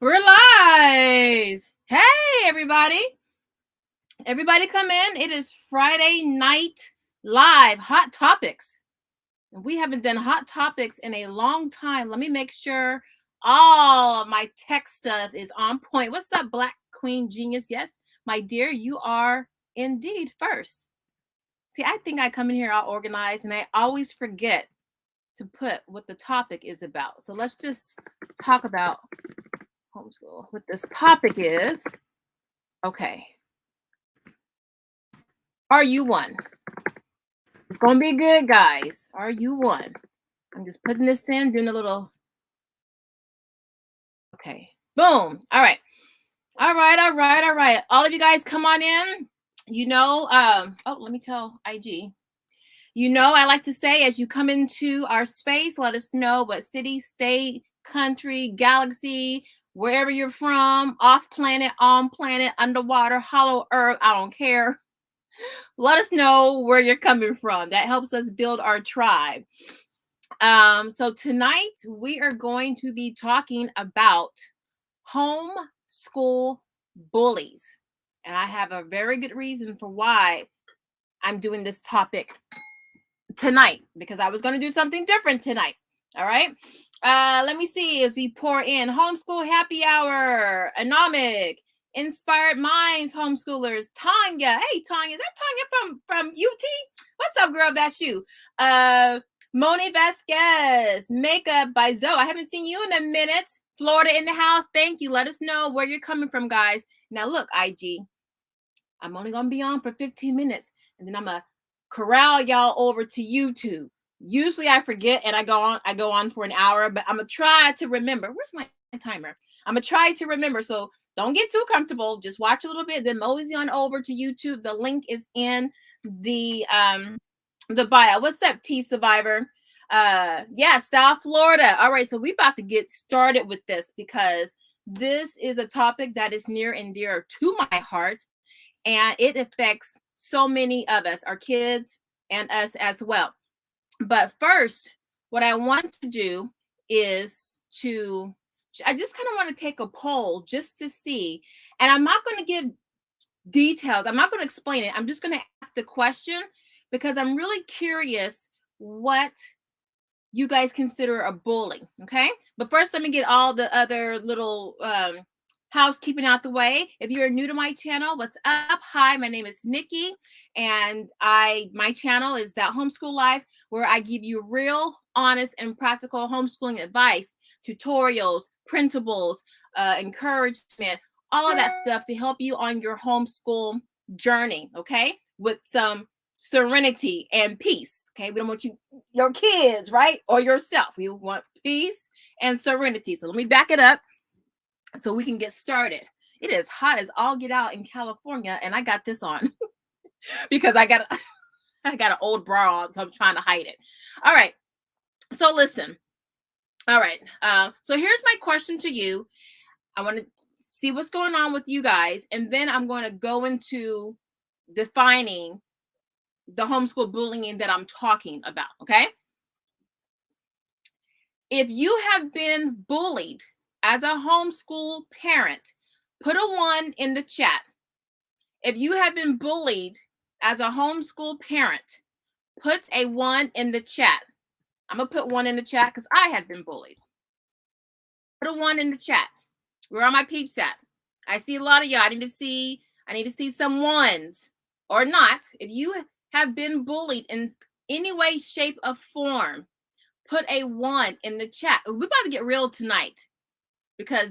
We're live. Hey, everybody. Everybody come in. It is Friday night live hot topics. We haven't done hot topics in a long time. Let me make sure all of my tech stuff is on point. What's up, Black Queen Genius? Yes, my dear, you are indeed first. See, I think I come in here all organized and I always forget to put what the topic is about. So let's just talk about homeschool. What this topic is, okay. Are you one? It's gonna be good, guys. Are you one? I'm just putting this in, doing a little. Okay, boom. All right. All of you guys come on in. Let me tell IG. I like to say, as you come into our space, let us know what city, state, country, galaxy, wherever you're from, off planet, on planet, underwater, hollow earth, I don't care. Let us know where you're coming from. That helps us build our tribe. So tonight we are going to be talking about homeschool bullies. And I have a very good reason for why I'm doing this topic tonight, because I was going to do something different tonight. All right. Let me see as we pour in. Homeschool happy hour. Anomic. Inspired Minds homeschoolers. Tanya. Hey, Tanya. Is that Tanya from UT? What's up, girl? That's you. Moni Vasquez. Makeup by Zoe. I haven't seen you in a minute. Florida in the house. Thank you. Let us know where you're coming from, guys. Now, look, IG. I'm only going to be on for 15 minutes. And then I'm going to corral y'all over to YouTube. Usually I forget and I go on for an hour, but I'm going to try to remember. Where's my timer? I'm going to try to remember. So don't get too comfortable. Just watch a little bit, then mosey on over to YouTube. The link is in the bio. What's up, T Survivor? Yeah, South Florida. All right, so we about to get started with this because this is a topic that is near and dear to my heart, and it affects so many of us, our kids and us as well. But first, what I want to do is I just kind of want to take a poll just to see, and I'm not going to give details. I'm not going to explain it. I'm just going to ask the question because I'm really curious what you guys consider a bully. Okay. But first, let me get all the other little housekeeping out the way. If you're new to my channel, what's up? Hi, my name is Nikki, and my channel is That Homeschool Life, where I give you real, honest, and practical homeschooling advice, tutorials, printables, encouragement, all of that stuff to help you on your homeschool journey, okay? With some serenity and peace, okay? We don't want your kids, right? Or yourself. We want peace and serenity. So let me back it up so we can get started. It is hot as all get out in California, and I got this on because I got an old bra on, so I'm trying to hide it. All right. So listen. All right. So here's my question to you. I want to see what's going on with you guys, and then I'm going to go into defining the homeschool bullying that I'm talking about, okay? If you have been bullied as a homeschool parent, put a 1 in the chat. If you have been bullied as a homeschool parent, put a 1 in the chat. I'm going to put 1 in the chat because I have been bullied. Put a 1 in the chat. Where are my peeps at? I see a lot of y'all. I need to see some 1s or not. If you have been bullied in any way, shape, or form, put a 1 in the chat. We're about to get real tonight because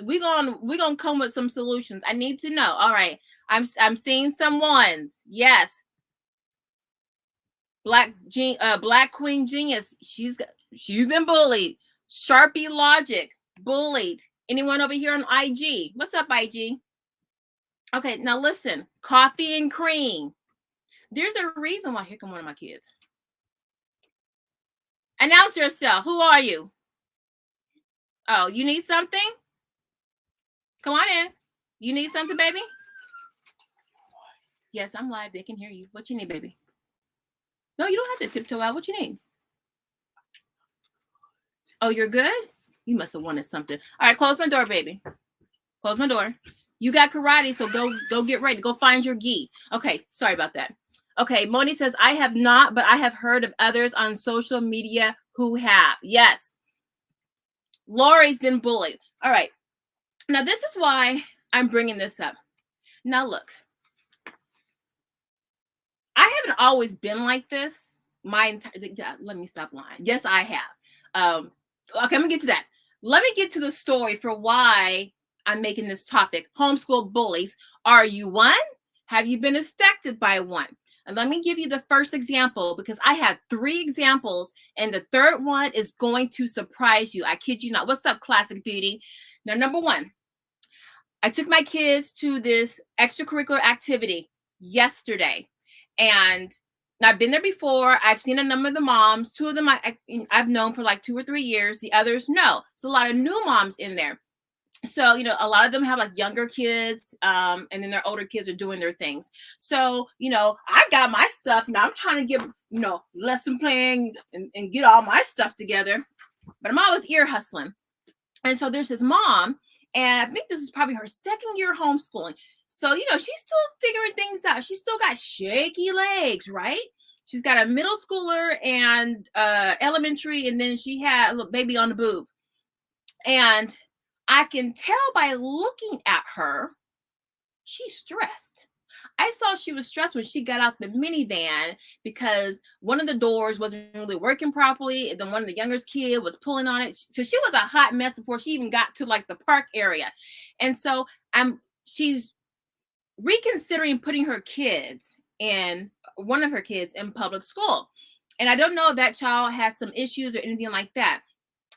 we're gonna come with some solutions. I need to know. All right, I'm seeing some 1s. Yes, Black Queen Genius. She's been bullied. Sharpie Logic bullied. Anyone over here on IG? What's up, IG? Okay, now listen. Coffee and cream. There's a reason why. Here come one of my kids. Announce yourself. Who are you? Oh, you need something? Come on in. You need something, baby? Yes, I'm live. They can hear you. What you need, baby? No, you don't have to tiptoe out. What you need? Oh, you're good? You must have wanted something. All right, close my door, baby. Close my door. You got karate, so go get ready. Go find your gi. Okay, sorry about that. Okay, Moni says, I have not, but I have heard of others on social media who have. Yes. Lori's been bullied. All right. Now, this is why I'm bringing this up. Now, look. I haven't always been like this. Let me stop lying. Yes, I have. Okay, I'm gonna get to that. Let me get to the story for why I'm making this topic. Homeschool bullies. Are you one? Have you been affected by one? And let me give you the first example, because I have 3 examples, and the third one is going to surprise you. I kid you not. What's up, Classic Beauty? Now, number 1, I took my kids to this extracurricular activity yesterday. And I've been there before. I've seen a number of the moms. 2 of them I've known for like 2 or 3 years. The others, no. It's a lot of new moms in there. So, a lot of them have like younger kids, and then their older kids are doing their things. So, I got my stuff. Now I'm trying to get, lesson plan and get all my stuff together. But I'm always ear hustling. And so there's this mom, and I think this is probably her 2nd year homeschooling. So, she's still figuring things out. She's still got shaky legs, right? She's got a middle schooler and elementary, and then she had a little baby on the boob. And I can tell by looking at her, she's stressed. I saw she was stressed when she got out the minivan because one of the doors wasn't really working properly. And then one of the youngest kid was pulling on it. So she was a hot mess before she even got to like the park area. And so she's reconsidering putting her kids in, one of her kids in public school. And I don't know if that child has some issues or anything like that,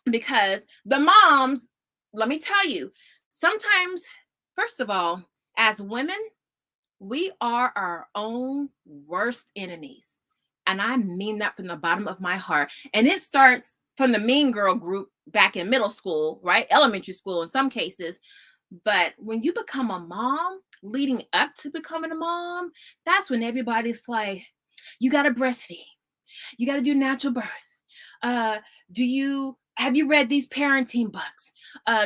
because the moms, let me tell you, sometimes, first of all, as women, we are our own worst enemies. And I mean that from the bottom of my heart. And it starts from the mean girl group back in middle school, right? Elementary school in some cases. But when you become a mom, leading up to becoming a mom, that's when everybody's like, you got to breastfeed. You got to do natural birth. Have you read these parenting books?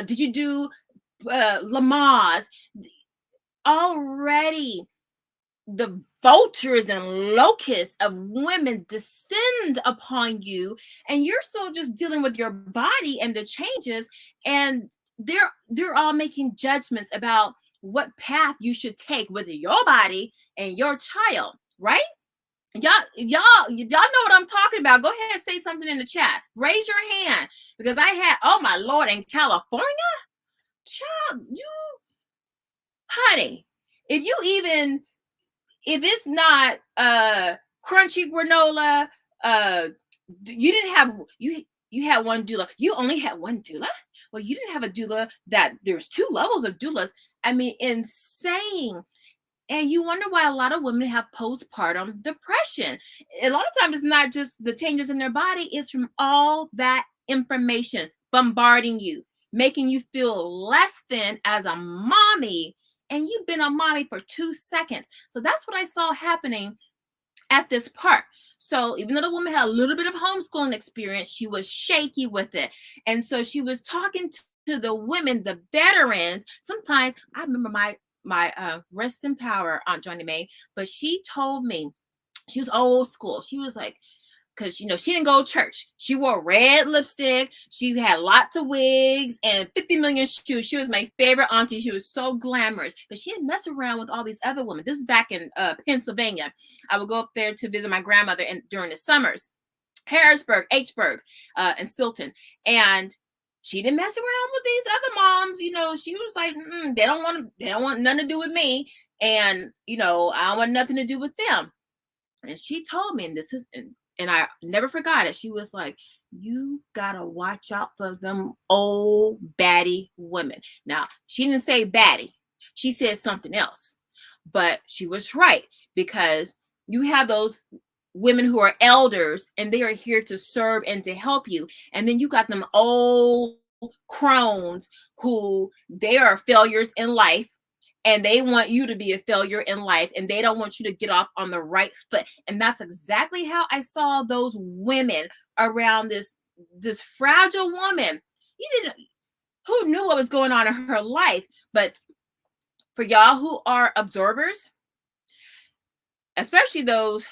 Did you do Lamaze? Already the vultures and locusts of women descend upon you, and you're still just dealing with your body and the changes, and they're all making judgments about what path you should take with your body and your child, right? Y'all know what I'm talking about. Go ahead and say something in the chat. Raise your hand, because I had, oh my Lord, in California, child, honey, if it's not crunchy granola, you had one doula. You only had one doula? Well, you didn't have a doula that there's 2 levels of doulas. I mean, insane. And you wonder why a lot of women have postpartum depression. A lot of times it's not just the changes in their body, it's from all that information bombarding you, making you feel less than as a mommy. And you've been a mommy for 2 seconds. So that's what I saw happening at this park. So even though the woman had a little bit of homeschooling experience, she was shaky with it. And so she was talking to the women, the veterans. Sometimes I remember my rest in power, Aunt Johnny Mae, but she told me, she was old school. She was like, because she didn't go to church. She wore red lipstick. She had lots of wigs and 50 million shoes. She was my favorite auntie. She was so glamorous, but she didn't mess around with all these other women. This is back in Pennsylvania. I would go up there to visit my grandmother during the summers, Harrisburg, and Stilton. And she didn't mess around with these other moms. She was like, they don't want nothing to do with me. And, I don't want nothing to do with them. And she told me, and I never forgot it. She was like, you gotta watch out for them old baddie women. Now, she didn't say baddie. She said something else. But she was right, because you have those women who are elders, and they are here to serve and to help you. And then you got them old crones who they are failures in life, and they want you to be a failure in life, and they don't want you to get off on the right foot. And that's exactly how I saw those women around this fragile woman. you didn't, who knew what was going on in her life? But for y'all who are observers, especially those,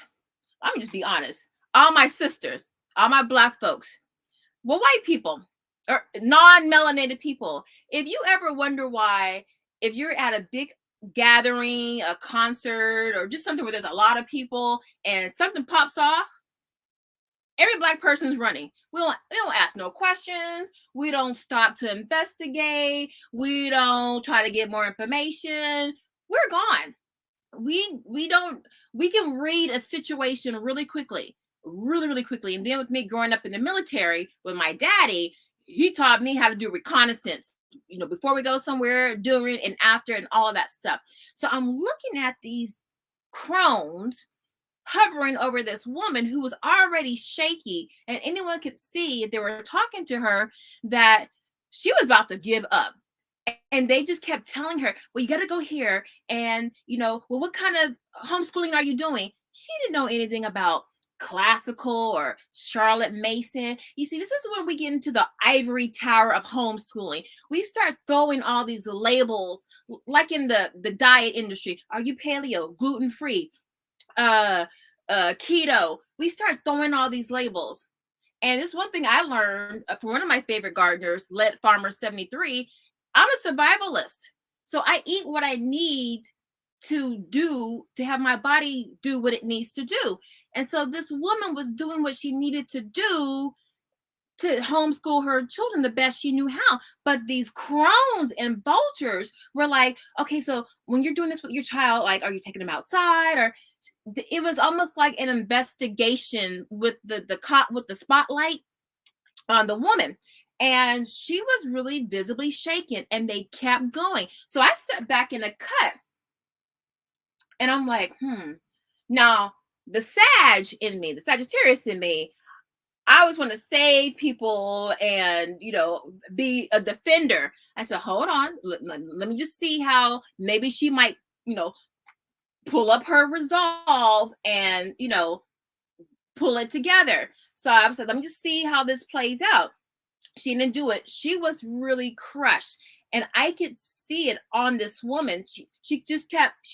let me just be honest, all my sisters, all my Black folks, well, white people or non-melanated people, if you ever wonder why, if you're at a big gathering, a concert, or just something where there's a lot of people and something pops off, every Black person's running. We don't ask no questions. We don't stop to investigate. We don't try to get more information. We're gone. We can read a situation really quickly, really quickly. And then with me growing up in the military with my daddy, he taught me how to do reconnaissance, before we go somewhere, during and after, and all of that stuff. So I'm looking at these crones hovering over this woman who was already shaky, and anyone could see if they were talking to her that she was about to give up. And they just kept telling her, well, you got to go here. And, well, what kind of homeschooling are you doing? She didn't know anything about classical or Charlotte Mason. You see, this is when we get into the ivory tower of homeschooling. We start throwing all these labels, like in the diet industry. Are you paleo, gluten-free, keto? We start throwing all these labels. And this one thing I learned from one of my favorite gardeners, Let Farmer 73. I'm a survivalist. So I eat what I need to do to have my body do what it needs to do. And so this woman was doing what she needed to do to homeschool her children the best she knew how. But these crones and vultures were like, okay, so when you're doing this with your child, like, are you taking them outside? Or it was almost like an investigation with the spotlight on the woman. And she was really visibly shaken, and they kept going. So I sat back in a cut and I'm like, Now, the Sagittarius in me, I always want to save people and, be a defender. I said, hold on, let me just see how maybe she might, pull up her resolve and, pull it together. So I said, let me just see how this plays out. She didn't do it. She was really crushed. And I could see it on this woman. She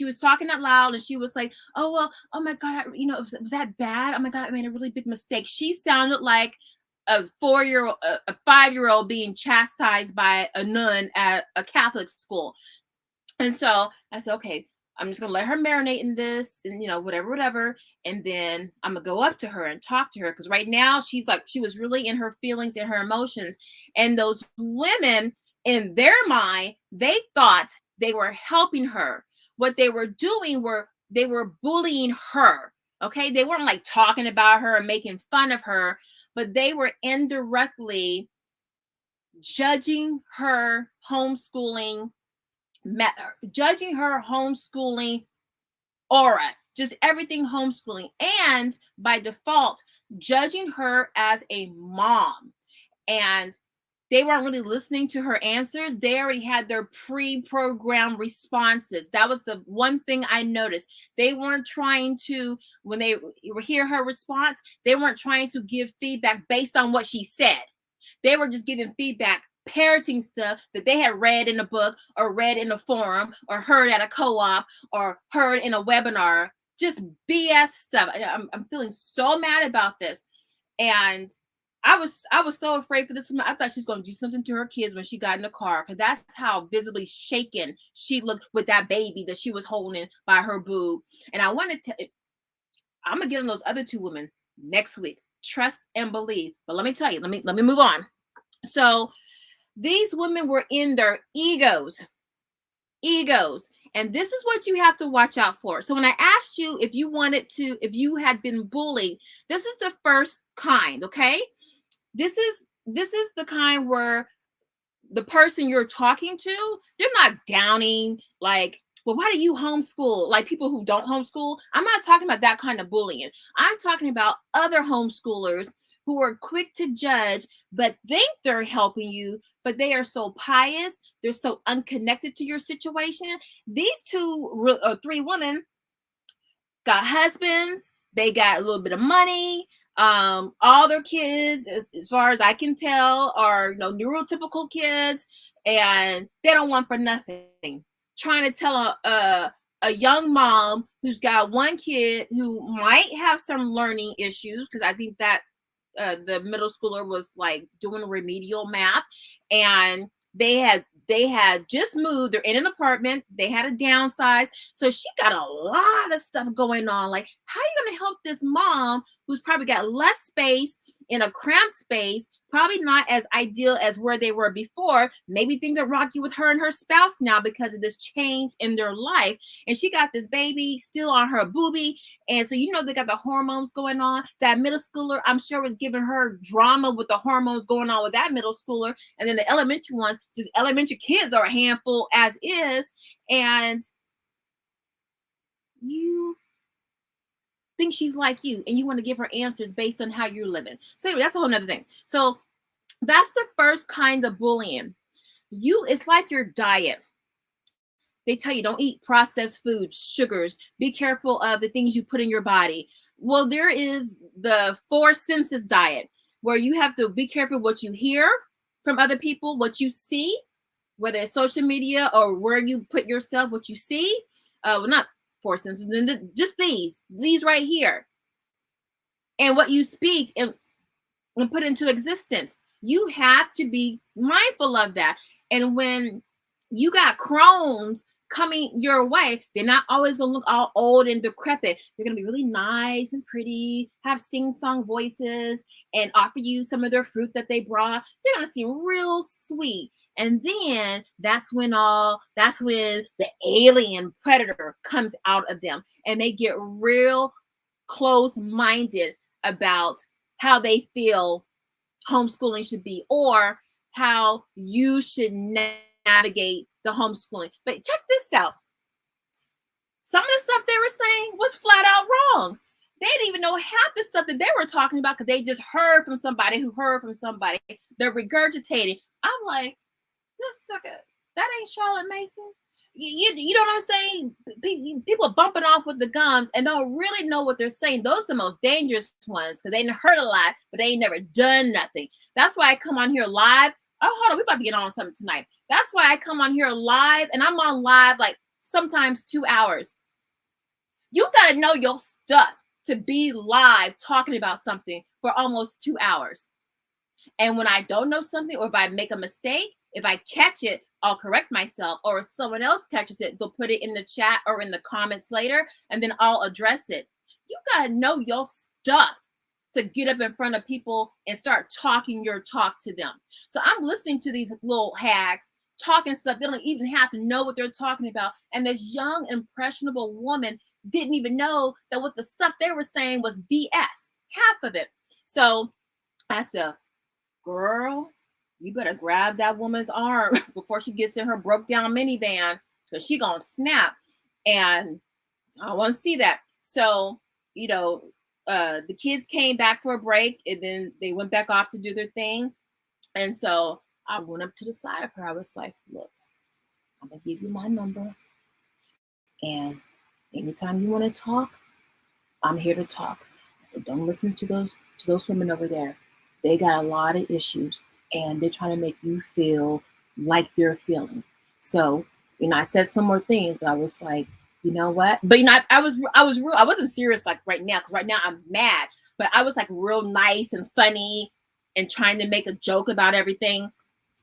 was talking out loud, and she was like, oh, well, oh my God, was that bad? Oh my God, I made a really big mistake. She sounded like a 5-year-old being chastised by a nun at a Catholic school. And so I said, okay, I'm just going to let her marinate in this and, whatever. And then I'm going to go up to her and talk to her. Because right now she was really in her feelings and her emotions. And those women, in their mind, they thought they were helping her. What they were doing they were bullying her. Okay. They weren't like talking about her or making fun of her, but they were indirectly judging her homeschooling aura, just everything homeschooling, and by default judging her as a mom. And they weren't really listening to her answers. They already had their pre-programmed responses. That was the one thing I noticed. They weren't trying to, when they hear her response, they weren't trying to give feedback based on what she said. They were just giving feedback, parroting stuff that they had read in a book or read in a forum or heard at a co-op or heard in a webinar. Just BS stuff. I'm feeling so mad about this. And I was so afraid for this woman. I thought she was going to do something to her kids when she got in the car, because that's how visibly shaken she looked with that baby that she was holding by her boob. And I'm going to get on those other two women next week. Trust and believe. But let me tell you, let me move on. So these women were in their egos. And this is what you have to watch out for. So when I asked you if you had been bullied, this is the first kind, okay? This is the kind where the person you're talking to, they're not downing like, well, why do you homeschool? Like people who don't homeschool. I'm not talking about that kind of bullying. I'm talking about other homeschoolers who are quick to judge, but think they're helping you, but they are so pious. They're so unconnected to your situation. These three women got husbands. They got a little bit of money. All their kids, as far as I can tell, are neurotypical kids, and they don't want for nothing. Trying to tell a young mom who's got one kid who might have some learning issues, because I think that the middle schooler was like doing remedial math, and they had just moved. They're in an apartment. They had a downsize, so she got a lot of stuff going on. Like, how are you going to help this mom who's probably got less space in a cramped space, probably not as ideal as where they were before? Maybe things are rocky with her and her spouse now because of this change in their life, and she got this baby still on her boobie, and so they got the hormones going on. That middle schooler, I'm sure, was giving her drama with the hormones going on with that middle schooler, and then the elementary ones, just elementary kids are a handful as is, and you think she's like you, and you want to give her answers based on how you're living. So anyway, that's a whole nother thing. So that's the first kind of bullying. It's like your diet. They tell you don't eat processed foods, sugars, be careful of the things you put in your body. Well, there is the 4 senses diet, where you have to be careful what you hear from other people, what you see, whether it's social media or where you put yourself, what you see. Well, not 4 senses, just these right here, and what you speak and put into existence. You have to be mindful of that. And when you got crones coming your way, they're not always going to look all old and decrepit. They're going to be really nice and pretty, have sing-song voices, and offer you some of their fruit that they brought. They're going to seem real sweet. And then that's when the alien predator comes out of them, and they get real close-minded about how they feel homeschooling should be, or how you should navigate the homeschooling. But check this out. Some of the stuff they were saying was flat out wrong. They didn't even know half the stuff that they were talking about, because they just heard from somebody who heard from somebody. They're regurgitating. I'm like, this sucker, that ain't Charlotte Mason. You know what I'm saying? People are bumping off with the gums and don't really know what they're saying. Those are the most dangerous ones, because they ain't heard a lot, but they ain't never done nothing. That's why I come on here live. Oh, hold on, we're about to get on something tonight. That's why I come on here live, and I'm on live like sometimes 2 hours. You got to know your stuff to be live talking about something for almost 2 hours. And when I don't know something, or if I make a mistake, if I catch it, I'll correct myself, or if someone else catches it, they'll put it in the chat or in the comments later, and then I'll address it. You got to know your stuff to get up in front of people and start talking your talk to them. So I'm listening to these little hags talking stuff. They don't even have to know what they're talking about. And this young, impressionable woman didn't even know that what the stuff they were saying was BS, half of it. So I said, girl, you better grab that woman's arm before she gets in her broke down minivan, because she gonna snap, and I want to see that. So the kids came back for a break, and then they went back off to do their thing. And so I went up to the side of her. I was like, look, I'm gonna give you my number, and anytime you want to talk, I'm here to talk. I said, don't listen to those women over there. They got a lot of issues, and they're trying to make you feel like they're feeling. So, I said some more things, but I was like, you know what? But I was real. I wasn't serious like right now, because right now I'm mad. But I was like real nice and funny, and trying to make a joke about everything,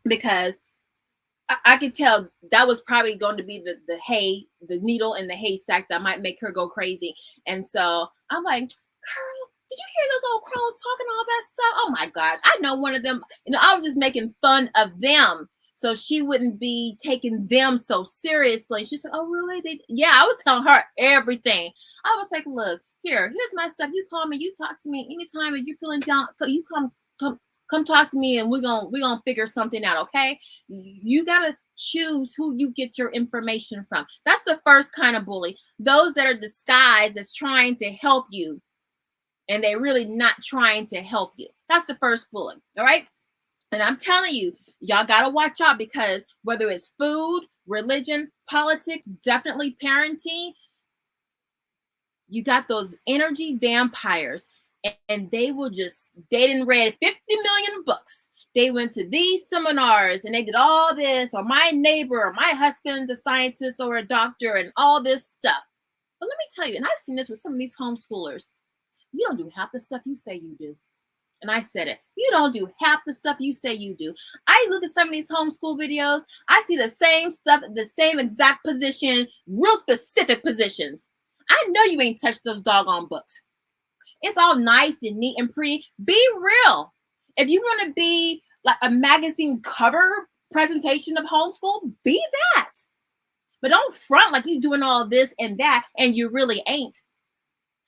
because I could tell that was probably going to be the needle in the haystack that might make her go crazy. And so I'm like, girl, did you hear those old crones talking all that stuff? Oh my gosh, I know one of them. I was just making fun of them, so she wouldn't be taking them so seriously. She said, oh really? Yeah, I was telling her everything. I was like, look, here's my stuff. You call me, you talk to me anytime, and you're feeling down, you come talk to me, and we're gonna figure something out, okay? You gotta choose who you get your information from. That's the first kind of bully. Those that are disguised as trying to help you, and they're really not trying to help you. That's the first bully, all right? And I'm telling you, y'all gotta watch out, because whether it's food, religion, politics, definitely parenting, you got those energy vampires. and they didn't read 50 million books. They went to these seminars and they did all this, or my neighbor, or my husband's a scientist or a doctor, and all this stuff. But let me tell you, and I've seen this with some of these homeschoolers, you don't do half the stuff you say you do. And I said it. You don't do half the stuff you say you do. I look at some of these homeschool videos. I see the same stuff, the same exact position, real specific positions. I know you ain't touched those doggone books. It's all nice and neat and pretty. Be real. If you want to be like a magazine cover presentation of homeschool, be that. But don't front like you're doing all this and that, and you really ain't.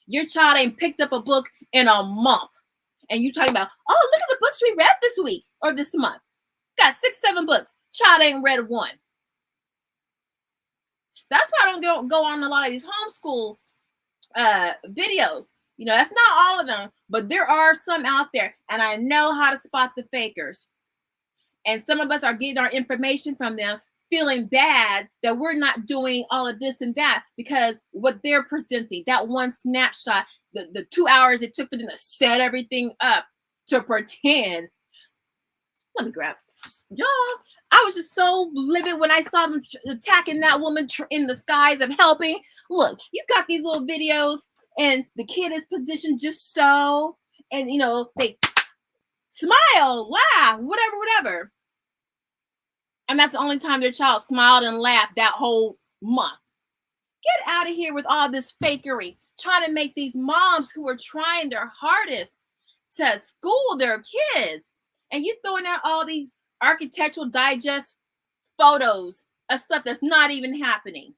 Your child ain't picked up a book in a month. And you talking about, oh, look at the books we read this week or this month. Got 6, 7 books. Child ain't read one. That's why I don't go on a lot of these homeschool videos. You know, that's not all of them, but there are some out there, and I know how to spot the fakers. And some of us are getting our information from them, feeling bad that we're not doing all of this and that because what they're presenting, that one snapshot, the 2 hours it took for them to set everything up to pretend. Let me grab y'all. I was just so livid when I saw them attacking that woman in the skies of helping. Look, you got these little videos and the kid is positioned just so, and you know, they smile, laugh, whatever. And that's the only time their child smiled and laughed that whole month. Get out of here with all this fakery, trying to make these moms who are trying their hardest to school their kids. And you throwing out all these architectural digest photos of stuff that's not even happening.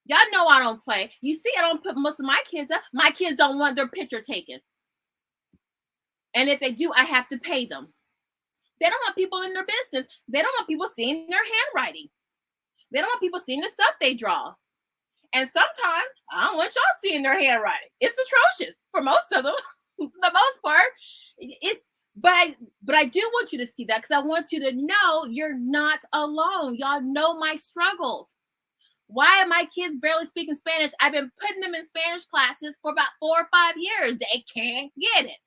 Y'all know I don't play. You see, I don't put most of my kids up. My kids don't want their picture taken. And if they do, I have to pay them. They don't want people in their business. They don't want people seeing their handwriting. They don't want people seeing the stuff they draw. And sometimes I don't want y'all seeing their handwriting. It's atrocious for most of them. For the most part, but I do want you to see that because I want you to know you're not alone. Y'all know my struggles. Why are my kids barely speaking Spanish? I've been putting them in Spanish classes for about 4 or 5 years. They can't get it.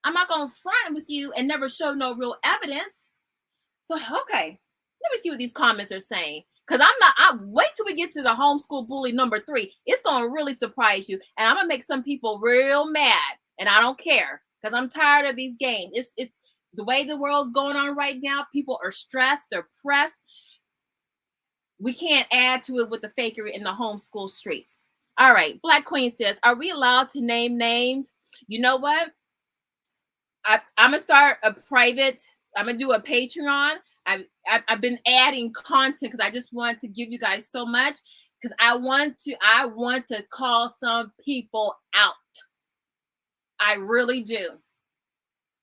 I'm not going to front with you and never show no real evidence. So, okay, let me see what these comments are saying. Because I'll wait till we get to the homeschool bully number 3. It's going to really surprise you. And I'm going to make some people real mad. And I don't care because I'm tired of these games. It's the way the world's going on right now. People are stressed. They're pressed. We can't add to it with the fakery in the homeschool streets. All right. Black Queen says, are we allowed to name names? You know what? I'm going to start a private. I'm going to do a Patreon. I've been adding content because I just want to give you guys so much because I want to call some people out. I really do.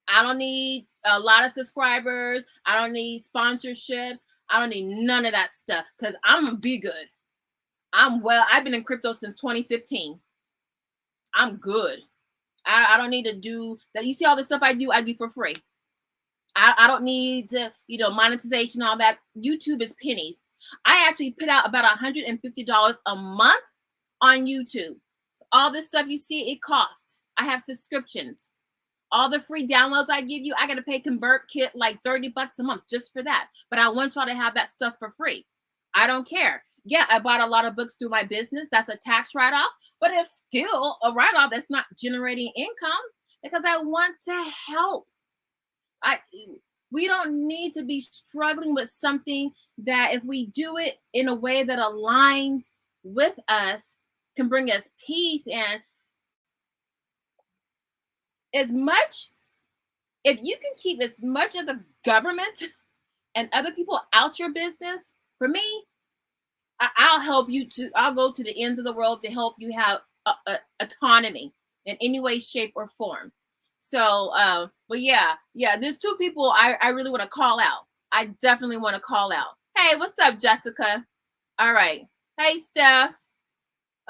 I don't need a lot of subscribers. I don't need sponsorships. I don't need none of that stuff because I'm gonna be good. I've been in crypto since 2015. I'm good. I don't need to do that. You see all the stuff I do for free. I don't need to, monetization, all that. YouTube is pennies. I actually put out about $150 a month on YouTube. All this stuff you see, it costs. I have subscriptions. All the free downloads I give you, I got to pay ConvertKit like $30 a month just for that. But I want y'all to have that stuff for free. I don't care. Yeah, I bought a lot of books through my business. That's a tax write-off, but it's still a write-off that's not generating income because I want to help. We don't need to be struggling with something that if we do it in a way that aligns with us, can bring us peace. And if you can keep as much of the government and other people out your business, for me, I'll help you I'll go to the ends of the world to help you have autonomy in any way, shape, or form. So, but yeah, there's 2 people I really want to call out. I definitely want to call out. Hey, what's up, Jessica? All right. Hey, Steph.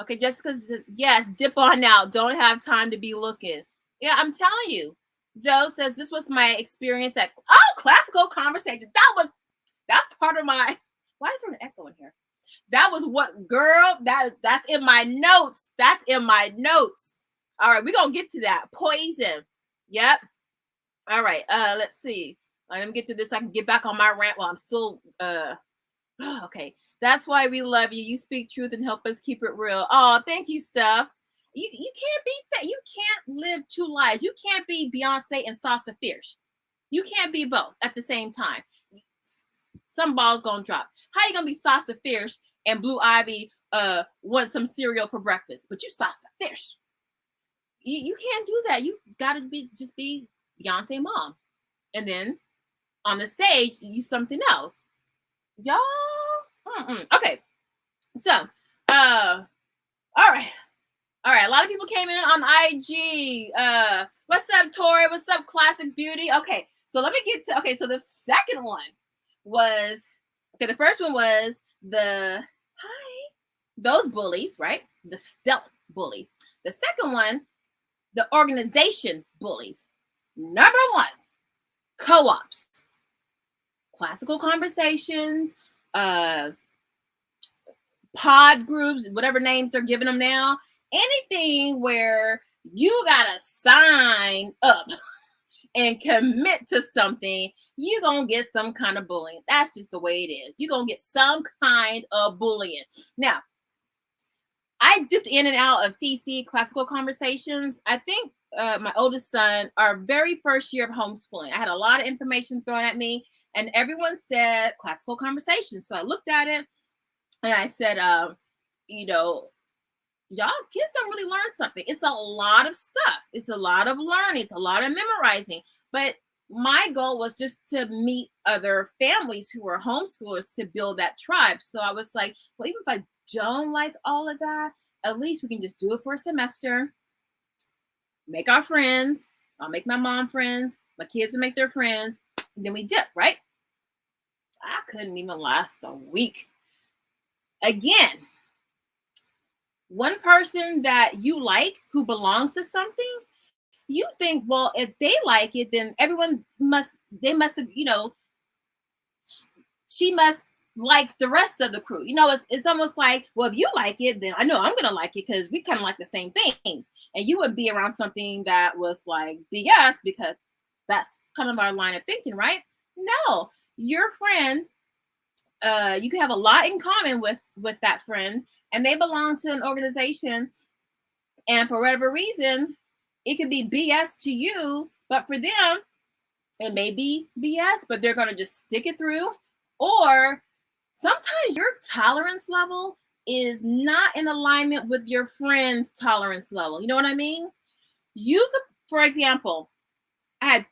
Okay, Jessica says, yes, dip on out. Don't have time to be looking. Yeah, I'm telling you. Zoe says, this was my experience at, classical conversation. That's part of my, why is there an echo in here? That was what, girl, that's in my notes. That's in my notes. All right, we're gonna get to that. Poison. Yep. All right. Let's see. Let me get to this. So I can get back on my rant while I'm still okay. That's why we love you. You speak truth and help us keep it real. Oh, thank you, Steph. You can't be you can't live two lives. You can't be Beyonce and Sasha Fierce. You can't be both at the same time. Some balls gonna drop. How you gonna be Sasha Fierce and Blue Ivy want some cereal for breakfast, but you Sasha Fierce? You can't do that. You gotta just be Beyonce mom, and then on the stage you something else, y'all. Okay, so all right. All right, a lot of people came in on IG. What's up, Tori? What's up, Classic Beauty? Okay, so let me get to, okay, so the second one was, okay, the first one was those bullies, right? The stealth bullies. The second one, the organization bullies. Number one, co-ops, classical conversations, pod groups, whatever names they're giving them now. Anything where you gotta sign up and commit to something, you're gonna get some kind of bullying. That's just the way it is. You're gonna get some kind of bullying. Now, I dipped in and out of CC, classical conversations. I think my oldest son, our very first year of homeschooling, I had a lot of information thrown at me, and everyone said classical conversations. So I looked at it and I said, you know, y'all kids don't really learn something. It's a lot of stuff. It's a lot of learning. It's a lot of memorizing. But my goal was just to meet other families who were homeschoolers to build that tribe. So I was like, well, even if I don't like all of that, at least we can just do it for a semester, make our friends. I'll make my mom friends. My kids will make their friends. And then we dip, right? I couldn't even last a week. Again, one person that you like who belongs to something, you think, well, if they like it, then everyone must, they must, you know, she must like the rest of the crew. You know, it's almost like, well, if you like it, then I know I'm going to like it because we kind of like the same things. And you would be around something that was like BS because that's kind of our line of thinking, right? No, your friend, you can have a lot in common with that friend, and they belong to an organization, and for whatever reason it could be BS to you, but for them it may be BS, but they're going to just stick it through. Or sometimes your tolerance level is not in alignment with your friend's tolerance level. You know what I mean? You could, for example, I had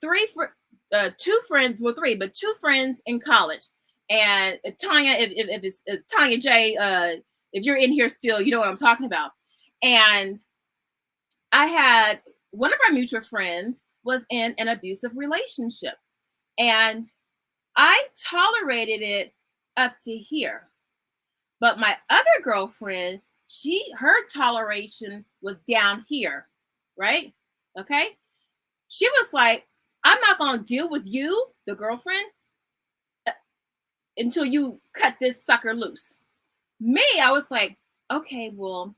two friends, well, three, but two friends in college. And Tanya, if it's Tanya J, if you're in here still, you know what I'm talking about. And I had one of our mutual friends was in an abusive relationship, and I tolerated it up to here. But my other girlfriend, her toleration was down here, right? Okay. She was like, I'm not going to deal with you, the girlfriend, until you cut this sucker loose. Me, I was like, okay, well,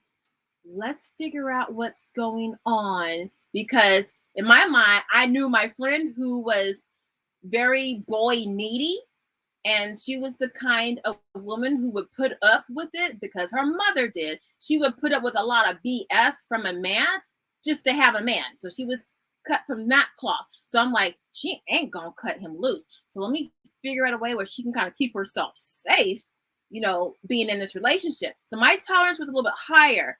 let's figure out what's going on. Because in my mind, I knew my friend who was very boy needy. And she was the kind of woman who would put up with it because her mother did. She would put up with a lot of BS from a man just to have a man. So she was cut from that cloth. So I'm like, she ain't gonna cut him loose. So let me figure out a way where she can kind of keep herself safe, you know, being in this relationship. So my tolerance was a little bit higher.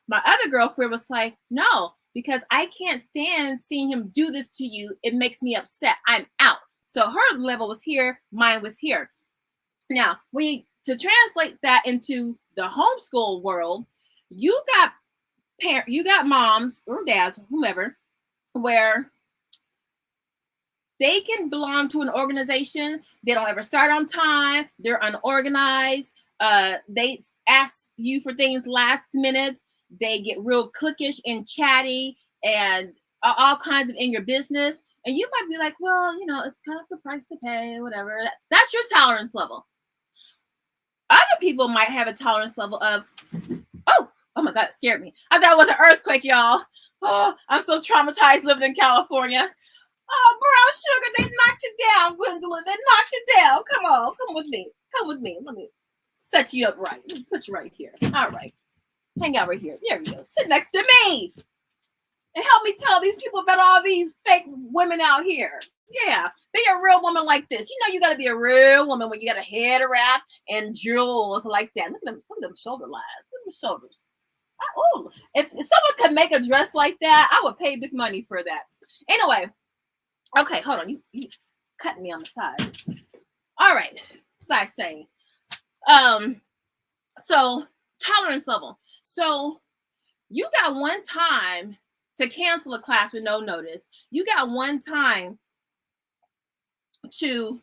My other girlfriend was like, no, because I can't stand seeing him do this to you. It makes me upset. I'm out. So her level was here, mine was here. Now, to translate that into the homeschool world, you got moms or dads, whomever, where they can belong to an organization. They don't ever start on time. They're unorganized. They ask you for things last minute. They get real cliquish and chatty and all kinds of in your business. And you might be like, well, you know, it's kind of the price to pay, whatever. That's your tolerance level. Other people might have a tolerance level of, oh my God, it scared me. I thought it was an earthquake, y'all. Oh, I'm so traumatized living in California. Oh, brown sugar, they knocked you down, Gwendolyn. They knocked you down. Come on, come with me. Come with me. Let me set you up right. Let me put you right here. All right. Hang out right here. There we go. Sit next to me. And help me tell these people about all these fake women out here. Yeah, be a real woman like this. You know you got to be a real woman when you got a head wrap and jewels like that. Look at them shoulder lines. Look at them shoulders. Oh, if someone could make a dress like that, I would pay big money for that. Anyway, okay, hold on. You cutting me on the side. All right. So I say, so tolerance level. So you got one time to cancel a class with no notice. You got one time to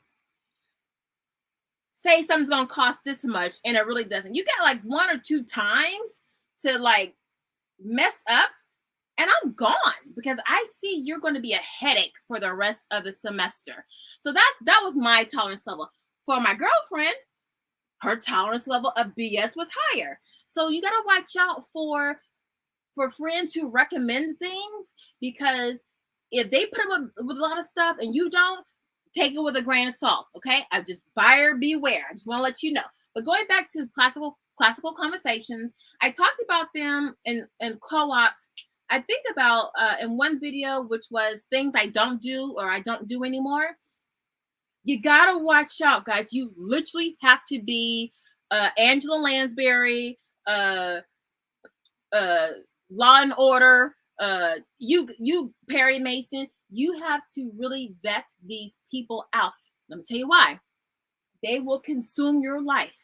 say something's gonna cost this much and it really doesn't. You got like 1 or 2 times to like mess up and I'm gone because I see you're going to be a headache for the rest of the semester. So that was my tolerance level. For my girlfriend, her tolerance level of BS was higher. So you got to watch out for friends who recommend things, because if they put up with a lot of stuff and you don't, take it with a grain of salt. Okay, I just buyer beware. I just want to let you know. But going back to classical conversations, I talked about them in co-ops. I think about in one video, which was things I don't do or I don't do anymore. You gotta watch out, guys. You literally have to be Angela Lansbury, Law and Order, you Perry Mason. You have to really vet these people out. Let me tell you why. They will consume your life.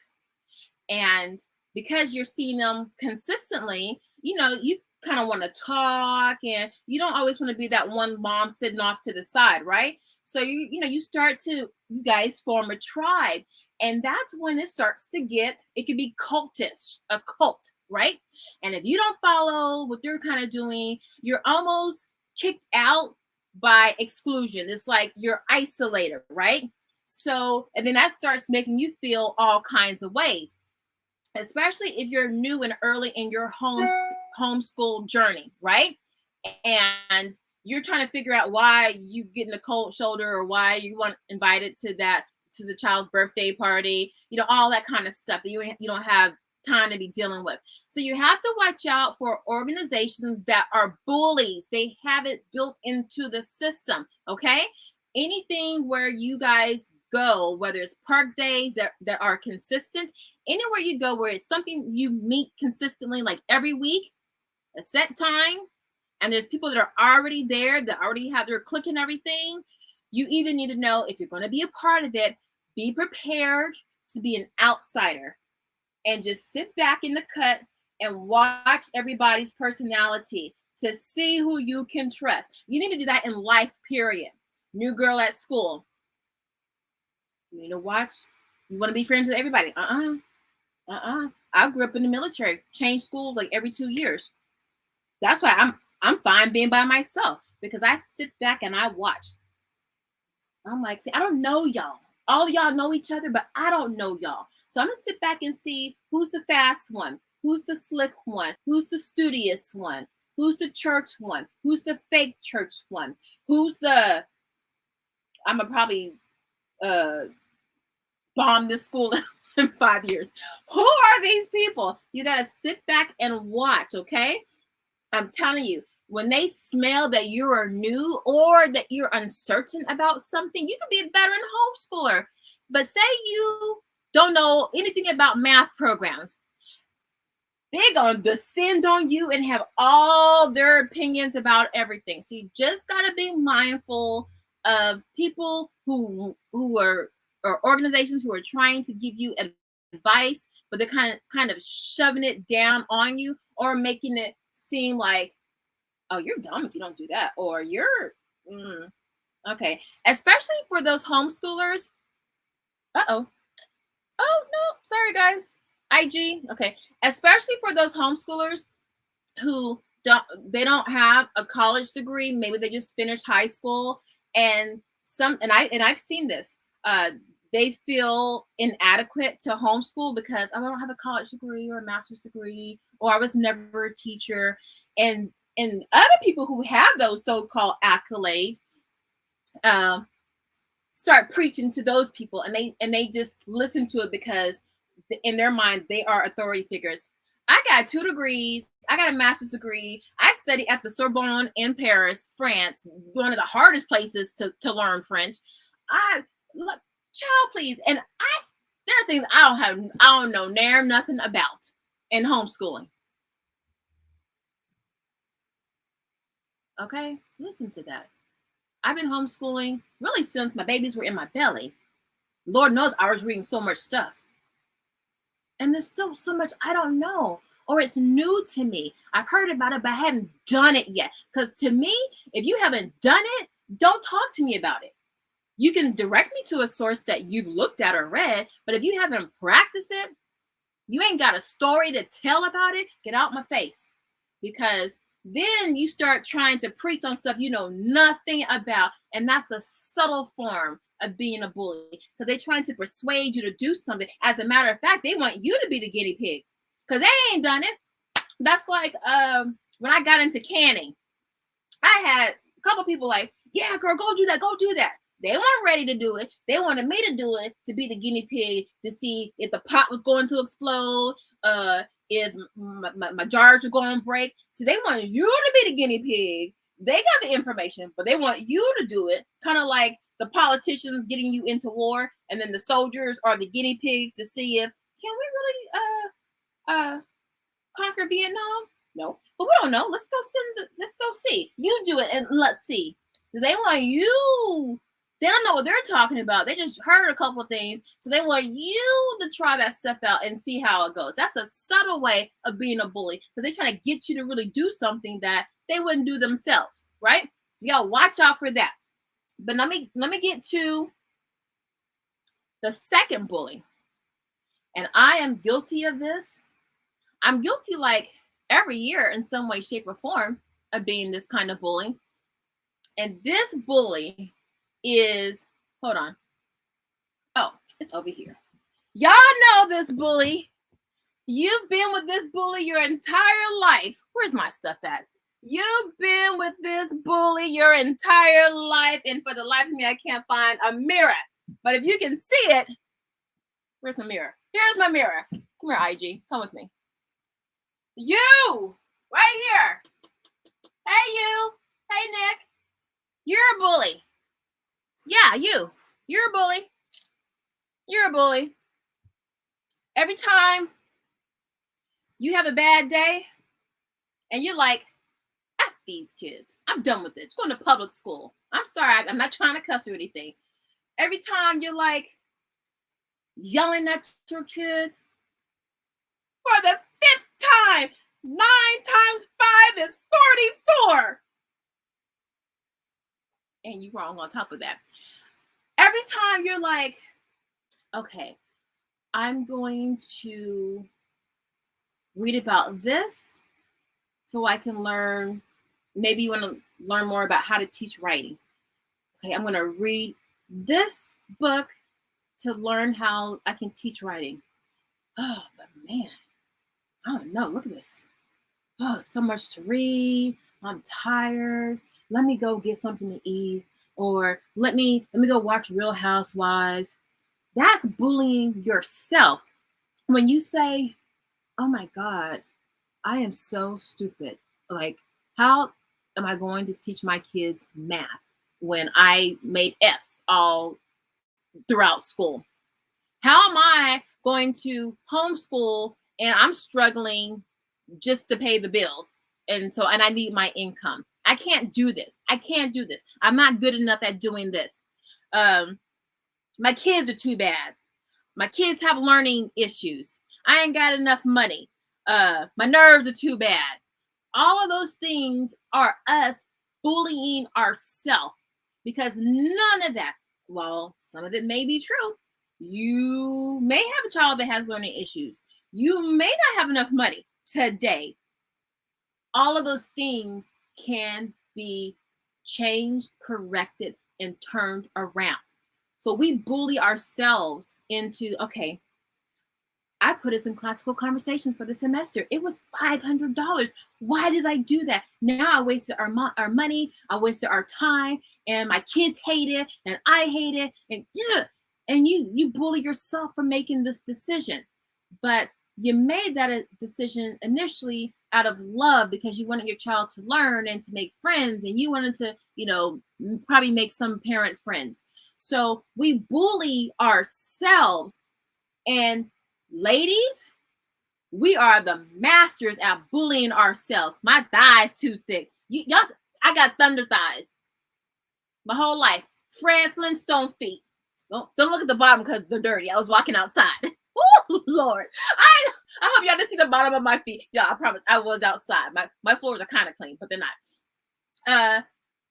And because you're seeing them consistently, you know, you kind of want to talk and you don't always want to be that one mom sitting off to the side, right? So you start to, you guys form a tribe. And that's when it starts to get, it can be cultish, a cult, right? And if you don't follow what they're kind of doing, you're almost kicked out by exclusion. It's like you're isolated, right? So, and then that starts making you feel all kinds of ways, especially if you're new and early in your homeschool journey, right? And you're trying to figure out why you getting a cold shoulder or why you weren't invited to the child's birthday party, all that kind of stuff that you don't have time to be dealing with. So you have to watch out for organizations that are bullies. They have it built into the system, okay? Anything where you guys go, whether it's park days that are consistent, anywhere you go where it's something you meet consistently, like every week, a set time, and there's people that are already there, that already have their click and everything, you either need to know if you're going to be a part of it, be prepared to be an outsider and just sit back in the cut and watch everybody's personality to see who you can trust. You need to do that in life, period. New girl at school. You need to watch. You want to be friends with everybody. I grew up in the military, changed schools like every 2 years. That's why I'm fine being by myself, because I sit back and I watch. I'm like, see, I don't know y'all. All of y'all know each other, but I don't know y'all. So I'm gonna sit back and see who's the fast one, who's the slick one, who's the studious one, who's the church one, who's the fake church one, who's the, I'm gonna probably bomb this school in 5 years. Who are these people? You gotta sit back and watch, okay? I'm telling you, when they smell that you are new or that you're uncertain about something, you could be a veteran homeschooler. But say you don't know anything about math programs, they're going to descend on you and have all their opinions about everything. So you just got to be mindful of people who are, or organizations who are trying to give you advice, but they're kind of shoving it down on you or making it seem like, oh, you're dumb if you don't do that, or you're okay. Especially for those homeschoolers. Oh no, sorry guys. IG. Okay. Especially for those homeschoolers who don't have a college degree. Maybe they just finished high school, and I've seen this. They feel inadequate to homeschool because I don't have a college degree or a master's degree, or I was never a teacher. And And other people who have those so-called accolades start preaching to those people, and they just listen to it because in their mind they are authority figures. I got 2 degrees. I got a master's degree. I studied at the Sorbonne in Paris, France, one of the hardest places to learn French. I look, child, please. And there are things I don't know nothing about in homeschooling. Okay, listen to that. I've been homeschooling really since my babies were in my belly. Lord knows I was reading so much stuff. And there's still so much I don't know, or it's new to me. I've heard about it, but I haven't done it yet. Because to me, if you haven't done it, don't talk to me about it. You can direct me to a source that you've looked at or read, but if you haven't practiced it, you ain't got a story to tell about it, get out my face. Because then you start trying to preach on stuff you know nothing about, and that's a subtle form of being a bully, because they're trying to persuade you to do something. As a matter of fact, they want you to be the guinea pig because they ain't done it. That's like when I got into canning, I had a couple people like, yeah, girl, go do that, go do that. They weren't ready to do it. They wanted me to do it, to be the guinea pig, to see if the pot was going to explode, if my jars were going to break. So they wanted you to be the guinea pig. They got the information, but they want you to do it. Kind of like the politicians getting you into war, and then the soldiers are the guinea pigs to see if, can we really conquer Vietnam? No, but we don't know. Let's go see. You do it and let's see. They want you. They don't know what they're talking about. They just heard a couple of things. So they want you to try that stuff out and see how it goes. That's a subtle way of being a bully, because they're trying to get you to really do something that they wouldn't do themselves, right? So y'all watch out for that. But let me get to the second bully. And I am guilty of this. I'm guilty like every year in some way, shape, or form of being this kind of bully. And this bully is, hold on. Oh, it's over here. Y'all know this bully. You've been with this bully your entire life. Where's my stuff at? You've been with this bully your entire life, and for the life of me, I can't find a mirror. But if you can see it, where's my mirror? Here's my mirror. Come here, IG. Come with me. You, right here. Hey, you. Hey, Nick. You're a bully. Yeah, you. You're a bully. You're a bully. Every time you have a bad day and you're like, F these kids. I'm done with this. Going to public school. I'm sorry. I'm not trying to cuss or anything. Every time you're like yelling at your kids for the 5th time, 9 times 5 is 44. And you're wrong on top of that. Every time you're like, okay, I'm going to read about this so I can learn. Maybe you want to learn more about how to teach writing. Okay, I'm going to read this book to learn how I can teach writing. Oh, but man, I don't know. Look at this. Oh, so much to read. I'm tired. Let me go get something to eat. Or let me go watch Real Housewives. That's bullying yourself. When you say, oh my God, I am so stupid. Like, how am I going to teach my kids math when I made F's all throughout school? How am I going to homeschool and I'm struggling just to pay the bills? And I need my income. I can't do this. I can't do this. I'm not good enough at doing this. My kids are too bad. My kids have learning issues. I ain't got enough money. My nerves are too bad. All of those things are us bullying ourselves, because none of that, well, some of it may be true. You may have a child that has learning issues. You may not have enough money today. All of those things can be changed, corrected, and turned around. So we bully ourselves into, okay, I put us in classical conversation for the semester. It was $500. Why did I do that? Now I wasted our money. I wasted our time, and my kids hate it, and I hate it, and yeah. And you bully yourself for making this decision, but you made that decision initially out of love because you wanted your child to learn and to make friends, and you wanted to, probably make some parent friends. So we bully ourselves. And ladies, we are the masters at bullying ourselves. My thighs too thick. Y'all, I got thunder thighs. My whole life. Fred Flintstone feet. Don't look at the bottom because they're dirty. I was walking outside. Oh Lord. I hope y'all didn't see the bottom of my feet. Yeah, I promise I was outside. My floors are kind of clean, but they're not.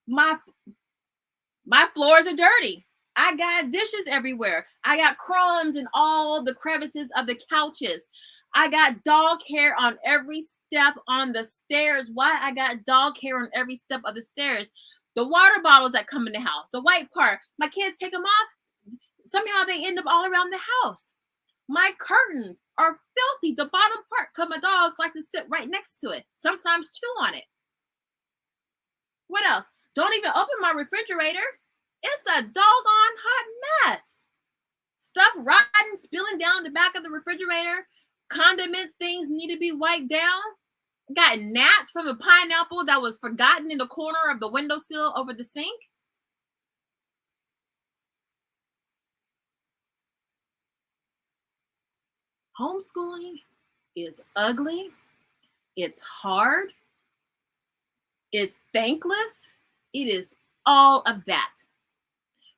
My floors are dirty. I got dishes everywhere. I got crumbs in all the crevices of the couches. I got dog hair on every step on the stairs. Why I got dog hair on every step of the stairs? The water bottles that come in the house, the white part, my kids take them off. Somehow they end up all around the house. My curtains are filthy. The bottom part, because my dogs like to sit right next to it. Sometimes chew on it. What else? Don't even open my refrigerator. It's a doggone hot mess. Stuff rotting, spilling down the back of the refrigerator. Condiments, things need to be wiped down. Got gnats from a pineapple that was forgotten in the corner of the windowsill over the sink. Homeschooling is ugly. It's hard. It's thankless. It is all of that.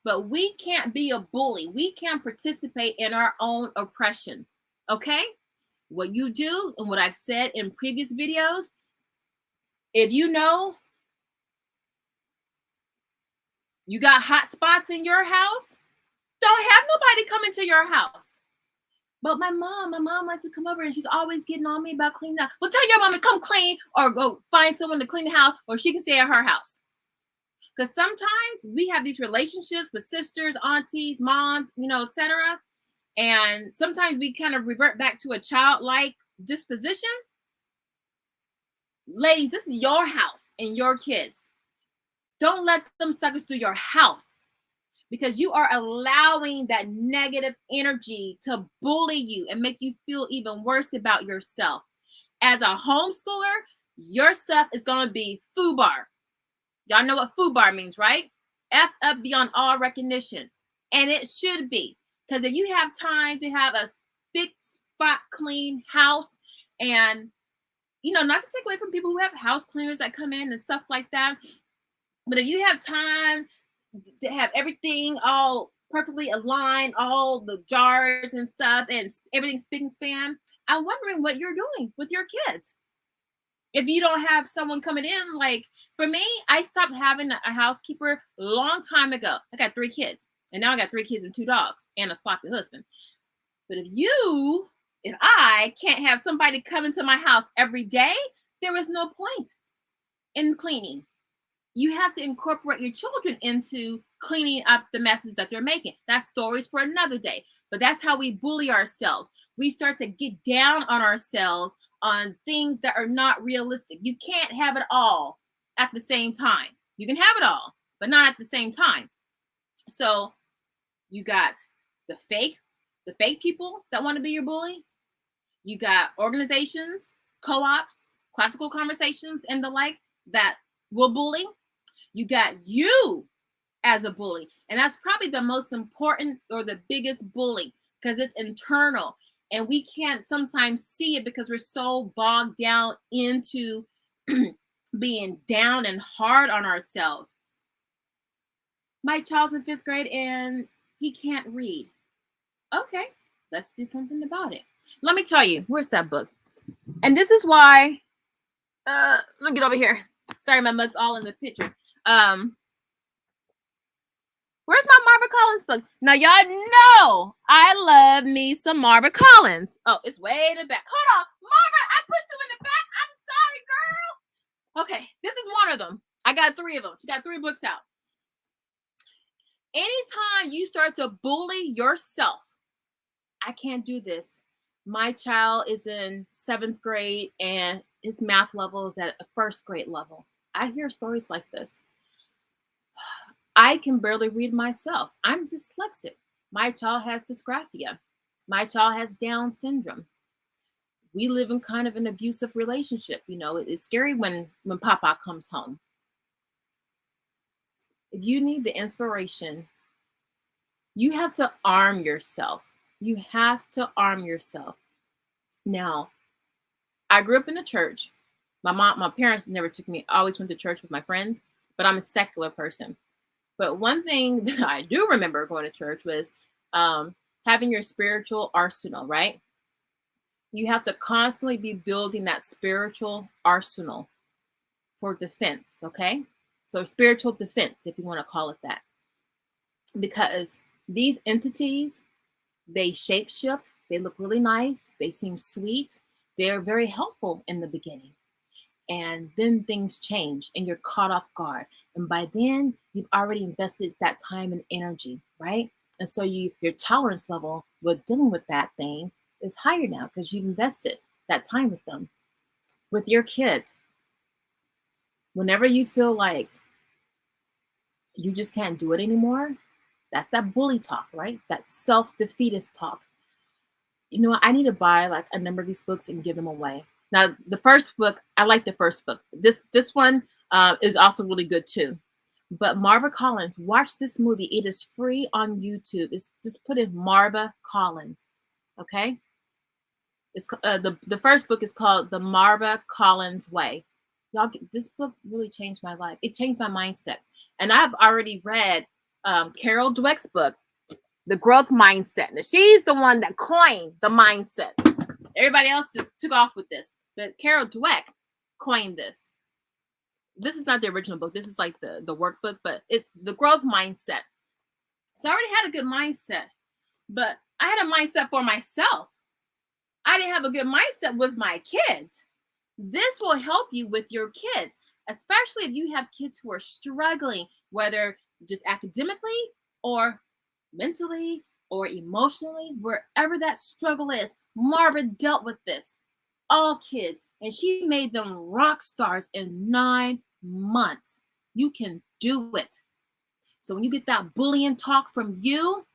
But we can't be a bully. We can't participate in our own oppression. Okay? What you do, and what I've said in previous videos, if you know you got hot spots in your house, don't have nobody come into your house. But my mom likes to come over and she's always getting on me about cleaning up. Well, tell your mom to come clean or go find someone to clean the house, or she can stay at her house. Because sometimes we have these relationships with sisters, aunties, moms, etc. And sometimes we kind of revert back to a childlike disposition. Ladies, this is your house and your kids. Don't let them suckers through your house, because you are allowing that negative energy to bully you and make you feel even worse about yourself. As a homeschooler, your stuff is going to be FUBAR. Y'all know what FUBAR means, right? F up beyond all recognition. And it should be. Because if you have time to have a big spot clean house, and, not to take away from people who have house cleaners that come in and stuff like that, but if you have time to have everything all perfectly aligned, all the jars and stuff, and everything spick and span, I'm wondering what you're doing with your kids. If you don't have someone coming in, like for me, I stopped having a housekeeper a long time ago. I got 3 kids, and now I got 3 kids and 2 dogs and a sloppy husband. But if I can't have somebody come into my house every day, there is no point in cleaning. You have to incorporate your children into cleaning up the messes that they're making. That's stories for another day. But that's how we bully ourselves. We start to get down on ourselves on things that are not realistic. You can't have it all at the same time. You can have it all, but not at the same time. So you got the fake people that want to be your bully. You got organizations, co-ops, classical conversations, and the like that will bully. You got you as a bully. And that's probably the most important or the biggest bully, because it's internal. And we can't sometimes see it because we're so bogged down into being down and hard on ourselves. My child's in 5th grade and he can't read. Okay, let's do something about it. Let me tell you, where's that book? And this is why, let me get over here. Sorry, my mug's all in the picture. Where's my Marva Collins book? Now, y'all know I love me some Marva Collins. Oh, it's way in the back. Hold on. Marva, I put you in the back. I'm sorry, girl. Okay, this is one of them. I got 3 of them. She got 3 books out. Anytime you start to bully yourself, I can't do this. My child is in 7th grade and his math level is at a 1st grade level. I hear stories like this. I can barely read myself. I'm dyslexic. My child has dysgraphia. My child has Down syndrome. We live in kind of an abusive relationship. You know, it's scary when Papa comes home. If you need the inspiration, you have to arm yourself. You have to arm yourself. Now, I grew up in the church. My parents never took me. I always went to church with my friends, but I'm a secular person. But one thing that I do remember going to church was having your spiritual arsenal, right? You have to constantly be building that spiritual arsenal for defense, okay? So spiritual defense, if you want to call it that. Because these entities, they shapeshift, they look really nice, they seem sweet, they're very helpful in the beginning. And then things change and you're caught off guard. And by then, you've already invested that time and energy, right? And so your tolerance level with dealing with that thing is higher now because you've invested that time with them. With your kids, whenever you feel like you just can't do it anymore, that's that bully talk, right? That self-defeatist talk. You know, I need to buy like a number of these books and give them away. Now, the first book, I like the first book. This one is also really good too. But Marva Collins, watch this movie. It is free on YouTube. It's just put in Marva Collins, okay? It's the first book is called The Marva Collins Way. Y'all, this book really changed my life. It changed my mindset. And I've already read Carol Dweck's book, The Growth Mindset. Now, she's the one that coined the mindset. Everybody else just took off with this. But Carol Dweck coined this. This is not the original book. This is like the workbook, but it's the growth mindset. So I already had a good mindset, but I had a mindset for myself. I didn't have a good mindset with my kids. This will help you with your kids, especially if you have kids who are struggling, whether just academically or mentally or emotionally, wherever that struggle is. Marva dealt with this. All kids. And she made them rock stars in 9 months. You can do it. So when you get that bullying talk from you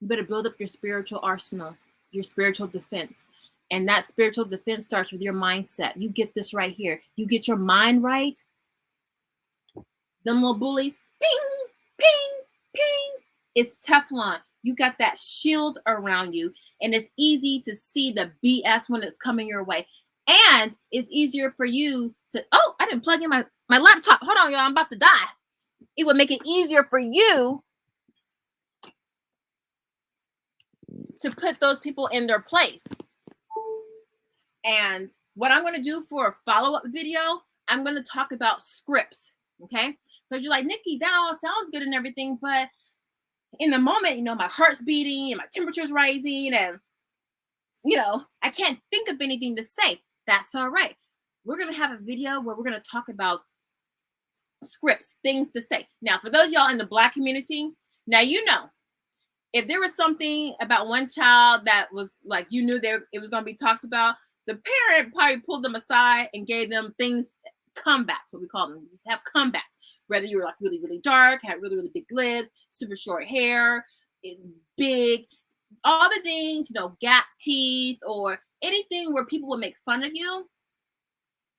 better build up your spiritual arsenal, your spiritual defense. And that spiritual defense starts with your mindset. You get this right here. You get your mind right. Them little bullies, ping, ping, ping. It's Teflon. You got that shield around you. And it's easy to see the BS when it's coming your way. And it's easier for you to, oh, I didn't plug in my laptop. Hold on, y'all. I'm about to die. It would make it easier for you to put those people in their place. And what I'm going to do for a follow-up video, I'm going to talk about scripts. Okay. Because you're like, Nikki, that all sounds good and everything. But in the moment, you know, my heart's beating and my temperature's rising and, you know, I can't think of anything to say. That's all right. We're going to have a video where we're going to talk about scripts, things to say. Now, for those y'all in the Black community, now, you know, if there was something about one child that was like, you knew it was going to be talked about, the parent probably pulled them aside and gave them things, comebacks, what we call them. Just have comebacks. Whether you were like really, really dark, had really, really big lips, super short hair, big, all the things, you know, gap teeth, or anything where people would make fun of you.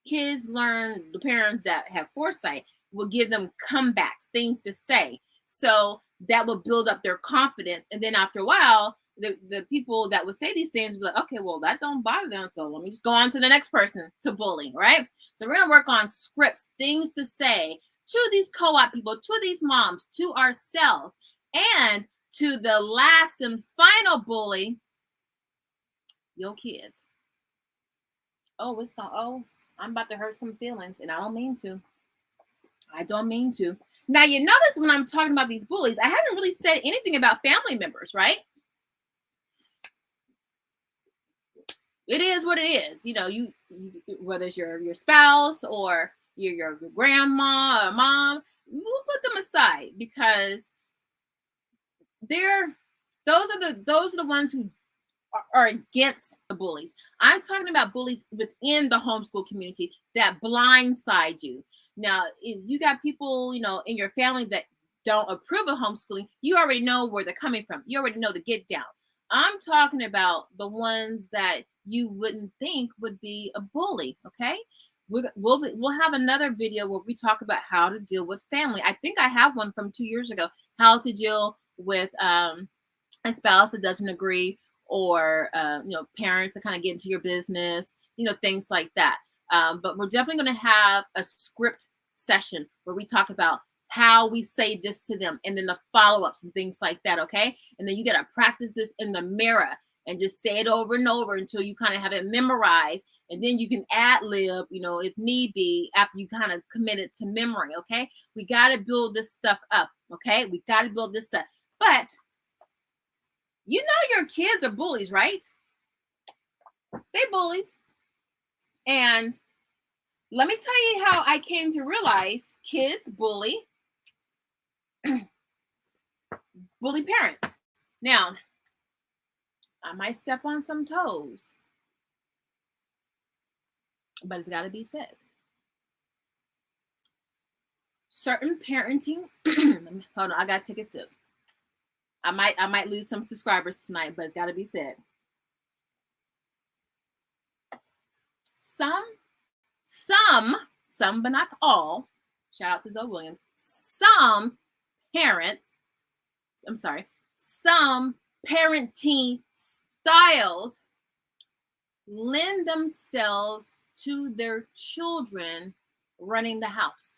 Kids learn, the parents that have foresight will give them comebacks, things to say. So that will build up their confidence. And then after a while, the people that would say these things will be like, okay, well, that don't bother them. So let me just go on to the next person to bully, right? So we're going to work on scripts, things to say to these co-op people, to these moms, to ourselves, and to the last and final bully, your kids. Oh, it's not, oh, I'm about to hurt some feelings, and I don't mean to. I don't mean to. Now, you notice when I'm talking about these bullies, I haven't really said anything about family members, right? It is what it is. You know, you whether it's your spouse or your grandma or mom, we'll put them aside because those are the ones who are against the bullies. I'm talking about bullies within the homeschool community that blindside you. Now, if you got people, in your family that don't approve of homeschooling, you already know where they're coming from. You already know the get down. I'm talking about the ones that you wouldn't think would be a bully. Okay, we'll have another video where we talk about how to deal with family. I think I have one from 2 years ago, how to deal with a spouse that doesn't agree, or parents that kind of get into your business, things like that. But we're definitely going to have a script session where we talk about how we say this to them, and then the follow-ups and things like that. Okay, and then you got to practice this in the mirror and just say it over and over until you kind of have it memorized, and then you can ad lib, if need be, after you kind of commit it to memory. Okay, we got to build this stuff up. Okay, we got to build this up. But your kids are bullies, right? They bullies. And let me tell you how I came to realize kids bully bully parents. Now, I might step on some toes, but it's got to be said. Certain parenting, hold on, I got to take a sip. I might lose some subscribers tonight, but it's got to be said. Some, but not all. Shout out to Zoe Williams. Some parenting styles lend themselves to their children running the house.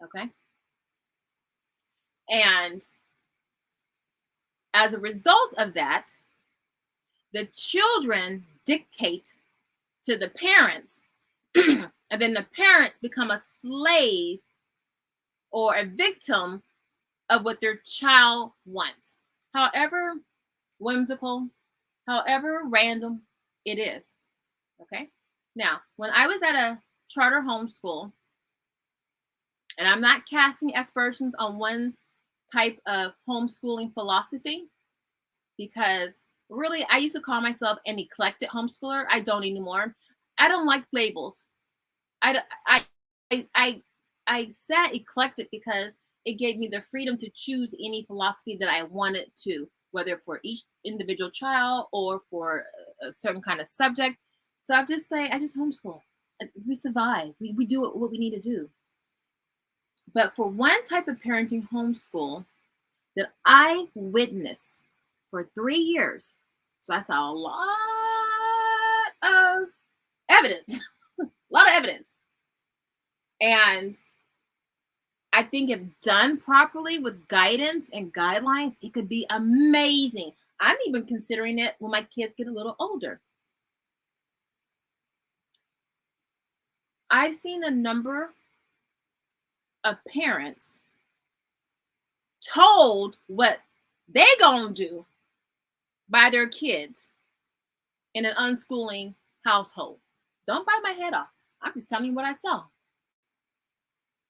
Okay? And as a result of that, the children dictate to the parents, and then the parents become a slave or a victim of what their child wants. However whimsical, however random it is. Okay? Now, when I was at a charter homeschool, and I'm not casting aspersions on one type of homeschooling philosophy, because really, I used to call myself an eclectic homeschooler. I don't anymore. I don't like labels. I said eclectic because it gave me the freedom to choose any philosophy that I wanted to, whether for each individual child or for a certain kind of subject. So I just homeschool. We survive. We do what we need to do. But for one type of parenting homeschool that I witnessed for 3 years, so I saw a lot of evidence, a lot of evidence. And I think if done properly with guidance and guidelines, it could be amazing. I'm even considering it when my kids get a little older. I've seen a number of parents told what they gonna do by their kids in an unschooling household. Don't bite my head off. I'm just telling you what I saw.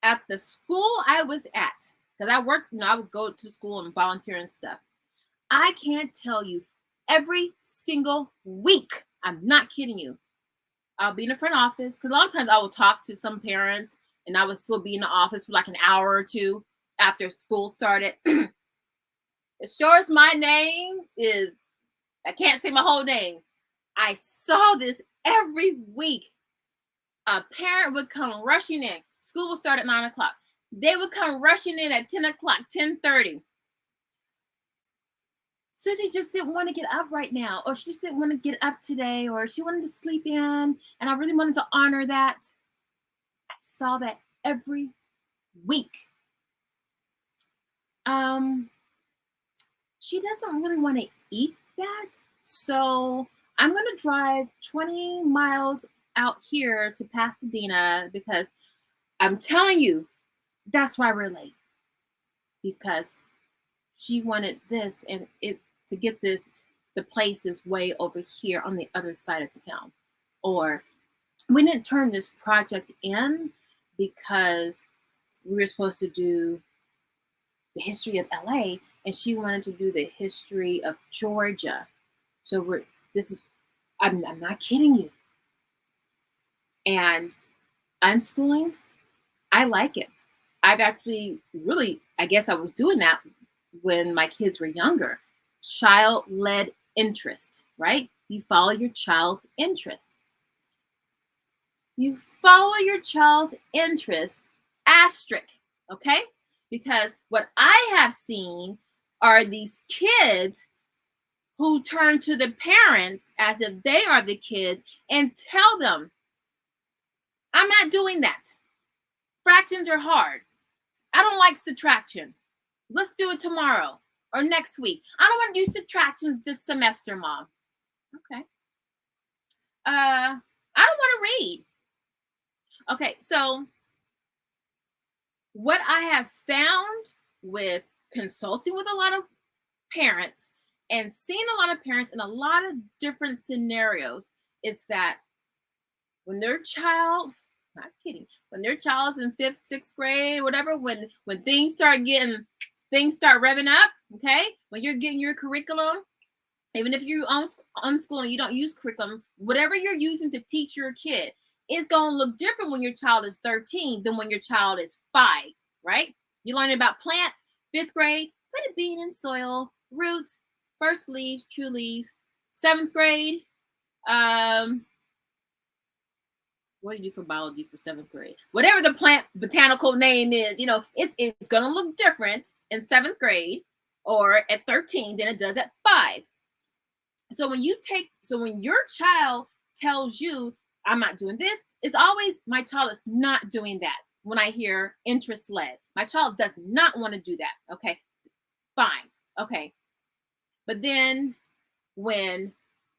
At the school I was at, because I worked, I would go to school and volunteer and stuff. I can't tell you, every single week, I'm not kidding you, I'll be in the front office, because a lot of times I will talk to some parents and I would still be in the office for like an hour or two after school started. As sure as my name is, I can't say my whole name. I saw this every week. A parent would come rushing in. School will start at 9 o'clock. They would come rushing in at 10 o'clock, 10:30. Susie just didn't want to get up right now, or she just didn't want to get up today, or she wanted to sleep in, and I really wanted to honor that. I saw that every week. She doesn't really want to eat that, so I'm going to drive 20 miles out here to Pasadena, because I'm telling you, that's why we're late. Because she wanted this, and to get this, the place is way over here on the other side of town. Or we didn't turn this project in because we were supposed to do the history of LA, and she wanted to do the history of Georgia. So I'm not kidding you. And unschooling, I like it. I've actually really, I guess I was doing that when my kids were younger. Child-led interest, right? You follow your child's interest. You follow your child's interest, asterisk, okay? Because what I have seen are these kids who turn to the parents as if they are the kids and tell them, I'm not doing that. Fractions are hard. I don't like subtraction. Let's do it tomorrow or next week. I don't want to do subtractions this semester, Mom. Okay. I don't want to read. Okay, so what I have found with consulting with a lot of parents and seeing a lot of parents in a lot of different scenarios is that when their child, not kidding, when their child's in 5th, 6th grade, whatever, when things start revving up, okay, when you're getting your curriculum, even if you're unschooling, you don't use curriculum, whatever you're using to teach your kid, it's going to look different when your child is 13 than when your child is 5, right? You're learning about plants, 5th grade, put a bean in soil, roots, first leaves, true leaves. 7th grade, what do you do for biology for 7th grade? Whatever the plant botanical name is, it's going to look different in 7th grade or at 13 than it does at 5. So when your child tells you, I'm not doing this, it's always my child is not doing that. When I hear interest led, my child does not want to do that. Okay, fine. Okay. But then when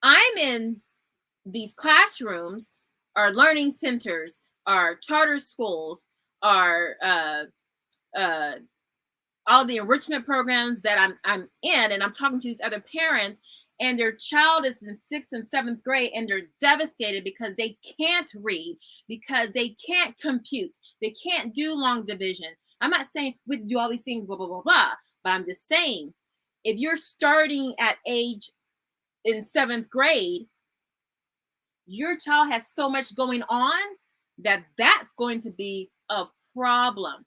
I'm in these classrooms, our learning centers, our charter schools, our all the enrichment programs that I'm in, and I'm talking to these other parents, and their child is in 6th and 7th grade, and they're devastated because they can't read, because they can't compute, they can't do long division. I'm not saying we have to do all these things, blah, blah, blah, blah, but I'm just saying, if you're starting at age in 7th grade, your child has so much going on that's going to be a problem.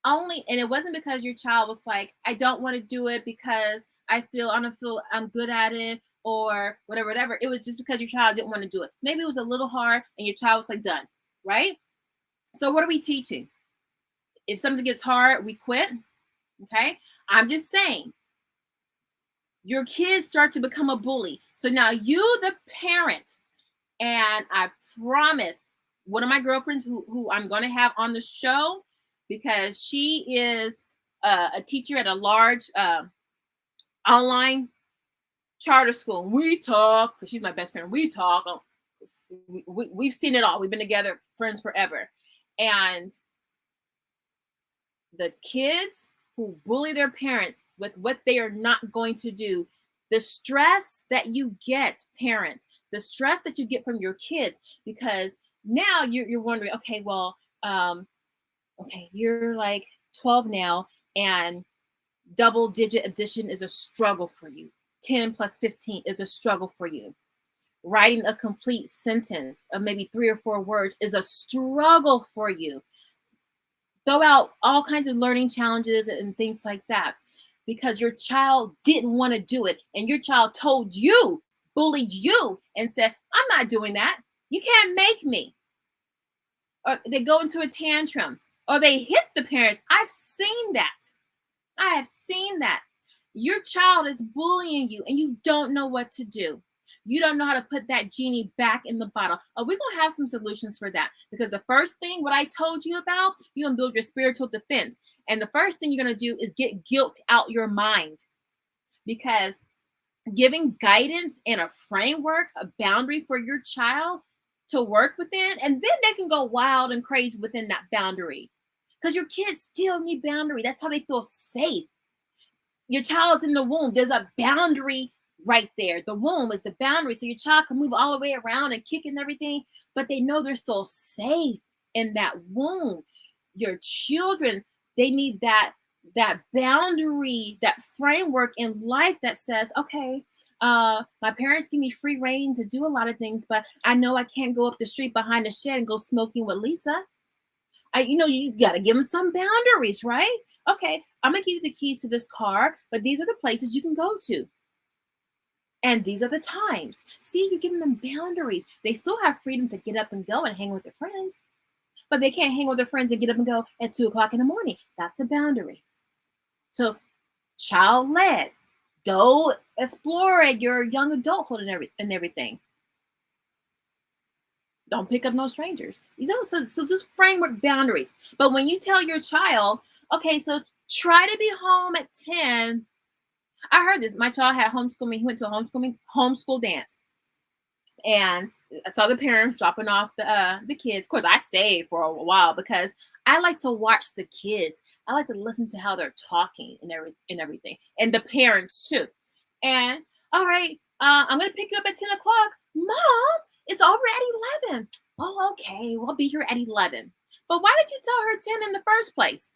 And it wasn't because your child was like, I don't want to do it because I don't feel I'm good at it or whatever. It was just because your child didn't want to do it. Maybe it was a little hard and your child was like, done, right? So what are we teaching? If something gets hard, we quit. Okay. I'm just saying, your kids start to become a bully. So now you, the parent, and I promise one of my girlfriends who I'm going to have on the show, because she is a teacher at a large online charter school. We talk, because she's my best friend. We talk. We've seen it all. We've been together, friends forever. And the kids who bully their parents with what they are not going to do, the stress that you get, parents, the stress that you get from your kids, because now you're wondering, okay, well, okay, you're like 12 now, and double-digit addition is a struggle for you. 10 plus 15 is a struggle for you. Writing a complete sentence of maybe 3 or 4 words is a struggle for you. Throw out all kinds of learning challenges and things like that because your child didn't want to do it, and your child told you, bullied you, and said, I'm not doing that. You can't make me. Or they go into a tantrum, or they hit the parents. I've seen that. I have seen that. Your child is bullying you and you don't know what to do. You don't know how to put that genie back in the bottle. We're going to have some solutions for that, because the first thing, what I told you about, you're going to build your spiritual defense. And the first thing you're going to do is get guilt out your mind, because giving guidance and a framework, a boundary for your child to work within, and then they can go wild and crazy within that boundary, because your kids still need boundary. That's how they feel safe. Your child's in the womb. There's a boundary right there. The womb is the boundary. So your child can move all the way around and kick and everything, but they know they're still safe in that womb. Your children, they need that boundary, that framework in life that says, okay, My parents give me free reign to do a lot of things, but I know I can't go up the street behind the shed and go smoking with Lisa. You got to give them some boundaries, right? Okay, I'm gonna give you the keys to this car, but these are the places you can go to. And these are the times. See, you're giving them boundaries. They still have freedom to get up and go and hang with their friends, but they can't hang with their friends and get up and go at 2 o'clock in the morning. That's a boundary. So, child led, go explore at your young adulthood and everything. Don't pick up no strangers. So just framework boundaries. But when you tell your child, okay, so try to be home at 10. I heard this. My child had homeschooling. He went to a homeschool dance. And I saw the parents dropping off the kids. Of course, I stayed for a while because I like to watch the kids. I like to listen to how they're talking and everything, and the parents too. And all right, I'm gonna pick you up at 10 o'clock, Mom. It's already 11. Oh, okay. We'll be here at 11. But why did you tell her 10 in the first place?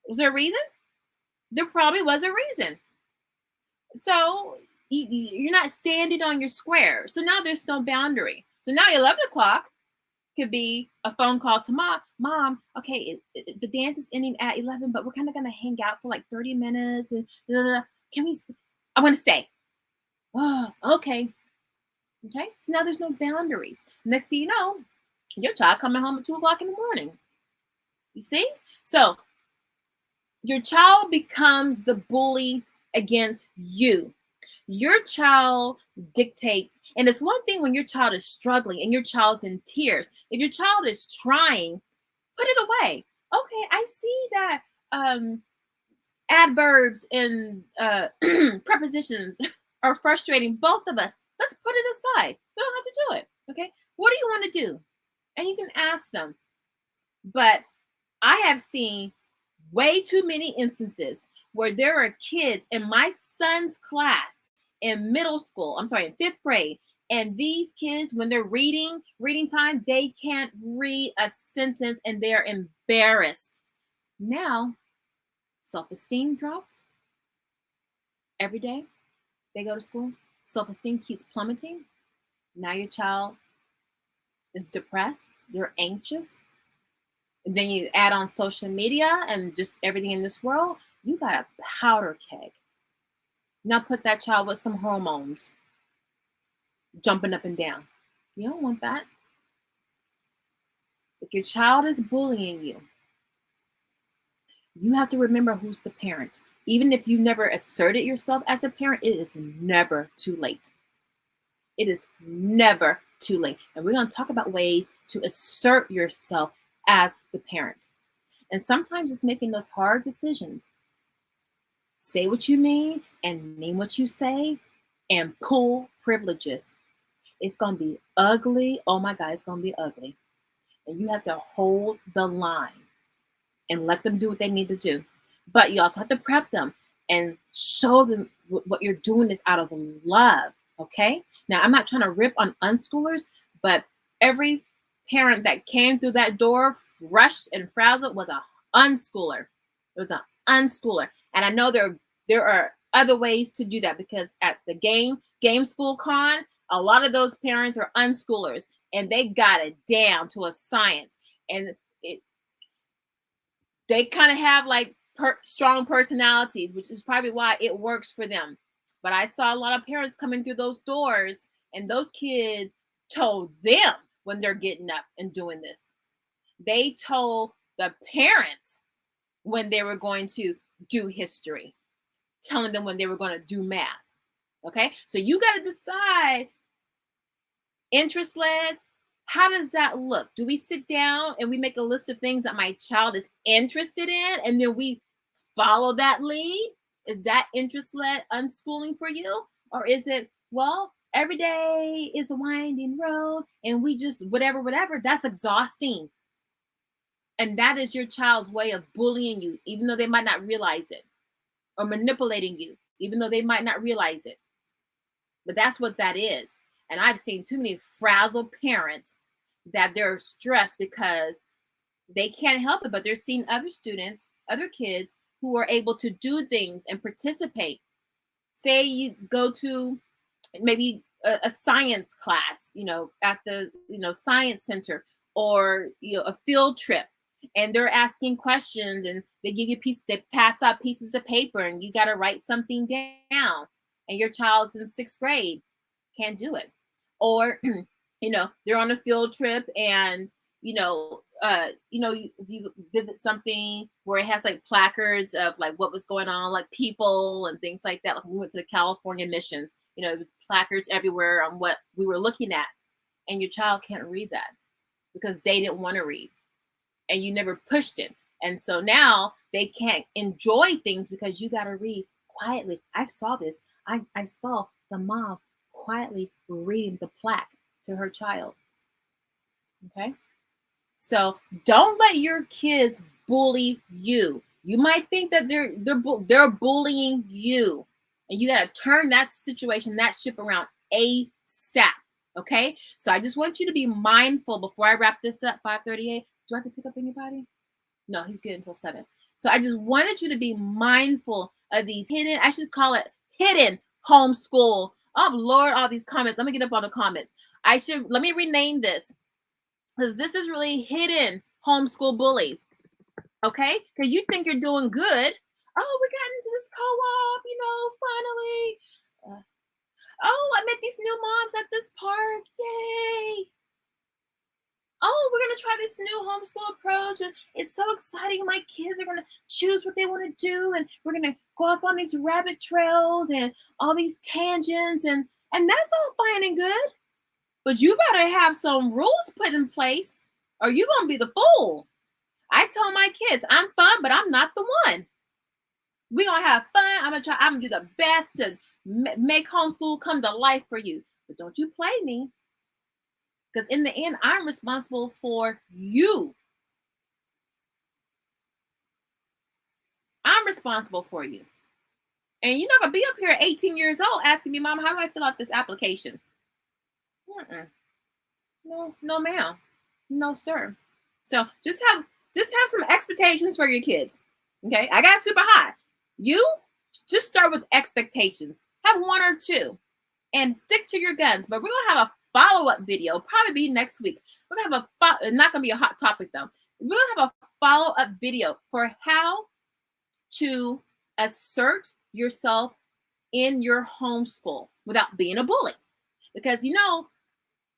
Was there a reason? There probably was a reason. So you're not standing on your square. So now there's no boundary. So now 11 o'clock could be a phone call to Mom, okay, the dance is ending at 11, but we're kind of going to hang out for like 30 minutes. And I'm going to stay. Oh, okay. Okay. So now there's no boundaries. Next thing you know, your child coming home at 2 o'clock in the morning. You see? So your child becomes the bully against you. Your child dictates, and it's one thing when your child is struggling and your child's in tears. If your child is trying, put it away. Okay, I see that adverbs and prepositions are frustrating both of us. Let's put it aside. We don't have to do it. Okay, what do you want to do? And you can ask them. But I have seen way too many instances where there are kids in my son's class in middle school, in 5th grade, and these kids, when they're reading time, they can't read a sentence and they're embarrassed. Now, self-esteem drops every day they go to school. Self-esteem keeps plummeting. Now your child is depressed, they're anxious. And then you add on social media and just everything in this world, you got a powder keg. Now put that child with some hormones jumping up and down. You don't want that. If your child is bullying you, you have to remember who's the parent. Even if you never asserted yourself as a parent, it is never too late. It is never too late. And we're going to talk about ways to assert yourself as the parent. And sometimes it's making those hard decisions. Say what you mean and mean what you say and pull privileges. It's going to be ugly. Oh my God, it's going to be ugly. And you have to hold the line and let them do what they need to do. But you also have to prep them and show them what you're doing is out of love. Okay? Now, I'm not trying to rip on unschoolers, but every parent that came through that door rushed and frazzled was an unschooler. It was an unschooler. And I know there are other ways to do that, because at the game school con, a lot of those parents are unschoolers and they got it down to a science. And they kind of have like strong personalities, which is probably why it works for them. But I saw a lot of parents coming through those doors, and those kids told them when they're getting up and doing this. They told the parents when they were going to do history, telling them when they were going to do math. Okay, so you got to decide, interest led. How does that look? Do we sit down and we make a list of things that my child is interested in, and then we follow that lead? Is that interest-led unschooling for you? Or is it, well, every day is a winding road and we just whatever, that's exhausting. And that is your child's way of bullying you, even though they might not realize it, or manipulating you, even though they might not realize it. But that's what that is. And I've seen too many frazzled parents that they're stressed because they can't help it, but they're seeing other students, other kids who are able to do things and participate. say you go to maybe a science class, at the, science center, or, a field trip, and they're asking questions, and they pass out pieces of paper, and you got to write something down, and your child's in 6th grade, can't do it. Or, they're on a field trip, and, you visit something where it has like placards of like what was going on, like people and things like that. Like we went to the California missions, it was placards everywhere on what we were looking at, and your child can't read that because they didn't want to read, and you never pushed it. And so now they can't enjoy things because you got to read quietly. I saw this. I saw the mom quietly reading the plaque to her child. Okay. So don't let your kids bully you. You might think that they're bullying you, and you got to turn that situation, that ship around ASAP. Okay. So I just want you to be mindful before I wrap this up. 5:38. Do I have to pick up anybody? No, he's good until 7. So I just wanted you to be mindful of these hidden, I should call it hidden homeschool. Oh Lord, all these comments. Let me get up on the comments. Let me rename this, because this is really hidden homeschool bullies. Okay? Because you think you're doing good. Oh, we got into this co-op, finally. Oh, I met these new moms at this park. Yay. Oh, we're going to try this new homeschool approach, and it's so exciting. My kids are going to choose what they want to do, and we're going to go up on these rabbit trails and all these tangents, and that's all fine and good. But you better have some rules put in place, or you're going to be the fool. I tell my kids, I'm fun, but I'm not the one. We're going to have fun. I'm going to do the best to make homeschool come to life for you. But don't you play me. Because in the end, I'm responsible for you. I'm responsible for you. And you're not going to be up here at 18 years old asking me, Mom, how do I fill out this application? No, ma'am. No, sir. So just have some expectations for your kids. Okay. I got super high. You just start with expectations. Have 1 or 2 and stick to your guns. But we're going to have a follow-up video, probably be next week. We're going to have not going to be a hot topic though. We're going to have a follow-up video for how to assert yourself in your homeschool without being a bully. Because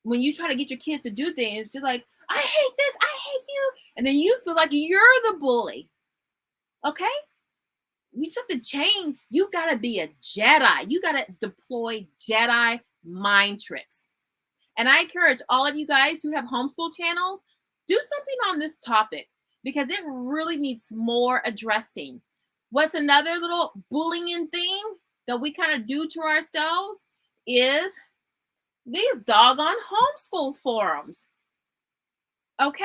when you try to get your kids to do things, you're like, I hate this, I hate you. And then you feel like you're the bully. Okay? We just have to change. You got to be a Jedi. You got to deploy Jedi mind tricks. And I encourage all of you guys who have homeschool channels, do something on this topic because it really needs more addressing. What's another little bullying thing that we kind of do to ourselves is these doggone homeschool forums. Okay?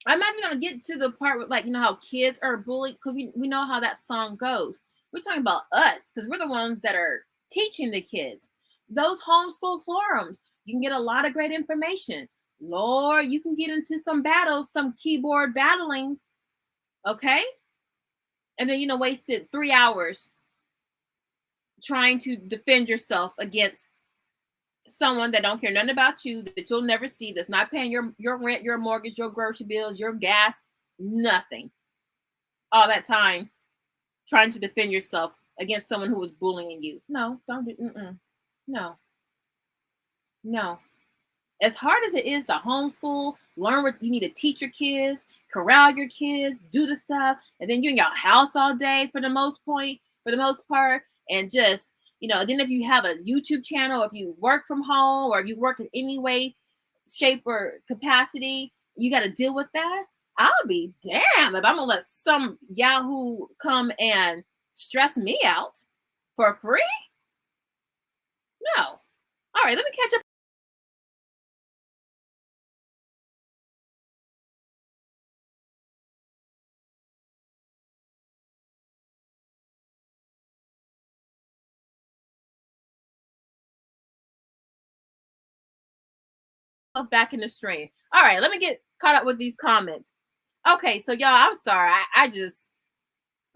I'm not even going to get to the part with how kids are bullied, because we know how that song goes. We're talking about us because we're the ones that are teaching the kids. Those homeschool forums, you can get a lot of great information. Lord, you can get into some battles, some keyboard battlings. Okay? And then, wasted 3 hours trying to defend yourself against someone that don't care nothing about you, that you'll never see, that's not paying your rent, your mortgage, your grocery bills, your gas, nothing. All that time trying to defend yourself against someone who was bullying you. No, don't do. No. As hard as it is to homeschool, learn what you need to teach your kids, corral your kids, do the stuff, and then you're in your house all day for the most part, and just, then if you have a YouTube channel, if you work from home, or if you work in any way, shape, or capacity, you got to deal with that. I'll be damned if I'm gonna let some Yahoo come and stress me out for free. No. All right, let me catch up back in the stream. All right, let me get caught up with these comments. Okay, so y'all, I'm sorry.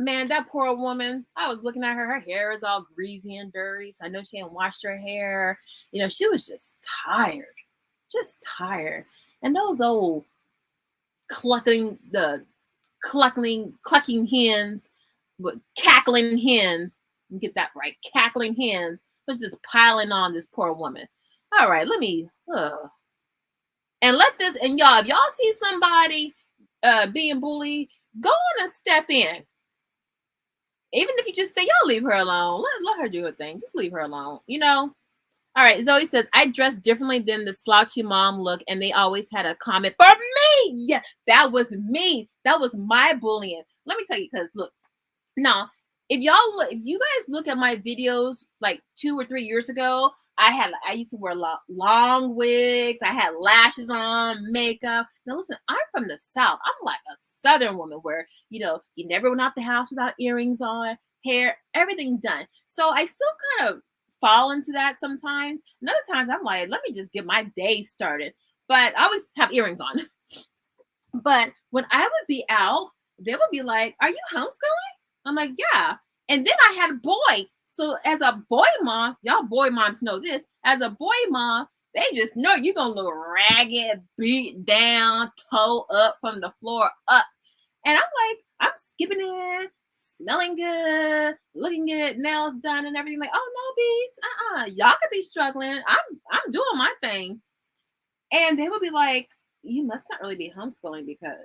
Man, that poor woman, I was looking at her. Her hair is all greasy and dirty. So I know she hadn't washed her hair. You know, she was just tired. Just tired. And those old clucking hens, with cackling hens, get that right, cackling hens was just piling on this poor woman. All right, let me and let this, and y'all, if y'all see somebody being bullied, go on and step in. Even if you just say, y'all leave her alone, let her do her thing, just leave her alone, you know. All right, Zoe says, I dress differently than the slouchy mom look, and they always had a comment for me. Yeah, that was me. That was my bullying. Let me tell you, because look, now, if you guys look at my videos like 2 or 3 years ago, I used to wear long wigs. I had lashes on, makeup. Now listen, I'm from the South. I'm like a Southern woman where, you know, you never went out the house without earrings on, hair, everything done. So I still kind of fall into that sometimes. And other times I'm like, let me just get my day started. But I always have earrings on. But when I would be out, they would be like, are you homeschooling? I'm like, yeah. And then I had boys. So as a boy mom, y'all boy moms know this. As a boy mom, they just know you're going to look ragged, beat down, toe up from the floor up. And I'm like, I'm skipping in, smelling good, looking good, nails done and everything. Like, oh, no, bees. Y'all could be struggling. I'm doing my thing. And they would be like, you must not really be homeschooling because,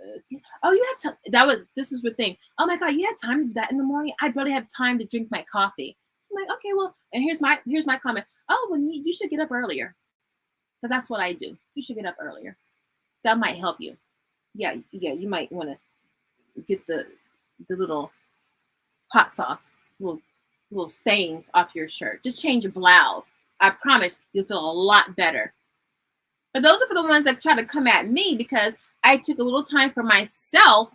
oh, you have time. This is the thing. Oh my God, you had time to do that in the morning? I barely have time to drink my coffee. I'm like, okay, well, and here's my comment. Oh, well, you should get up earlier. Because that's what I do. You should get up earlier. That might help you. Yeah, you might want to get the little hot sauce, little stains off your shirt. Just change your blouse. I promise you'll feel a lot better. But those are for the ones that try to come at me because I took a little time for myself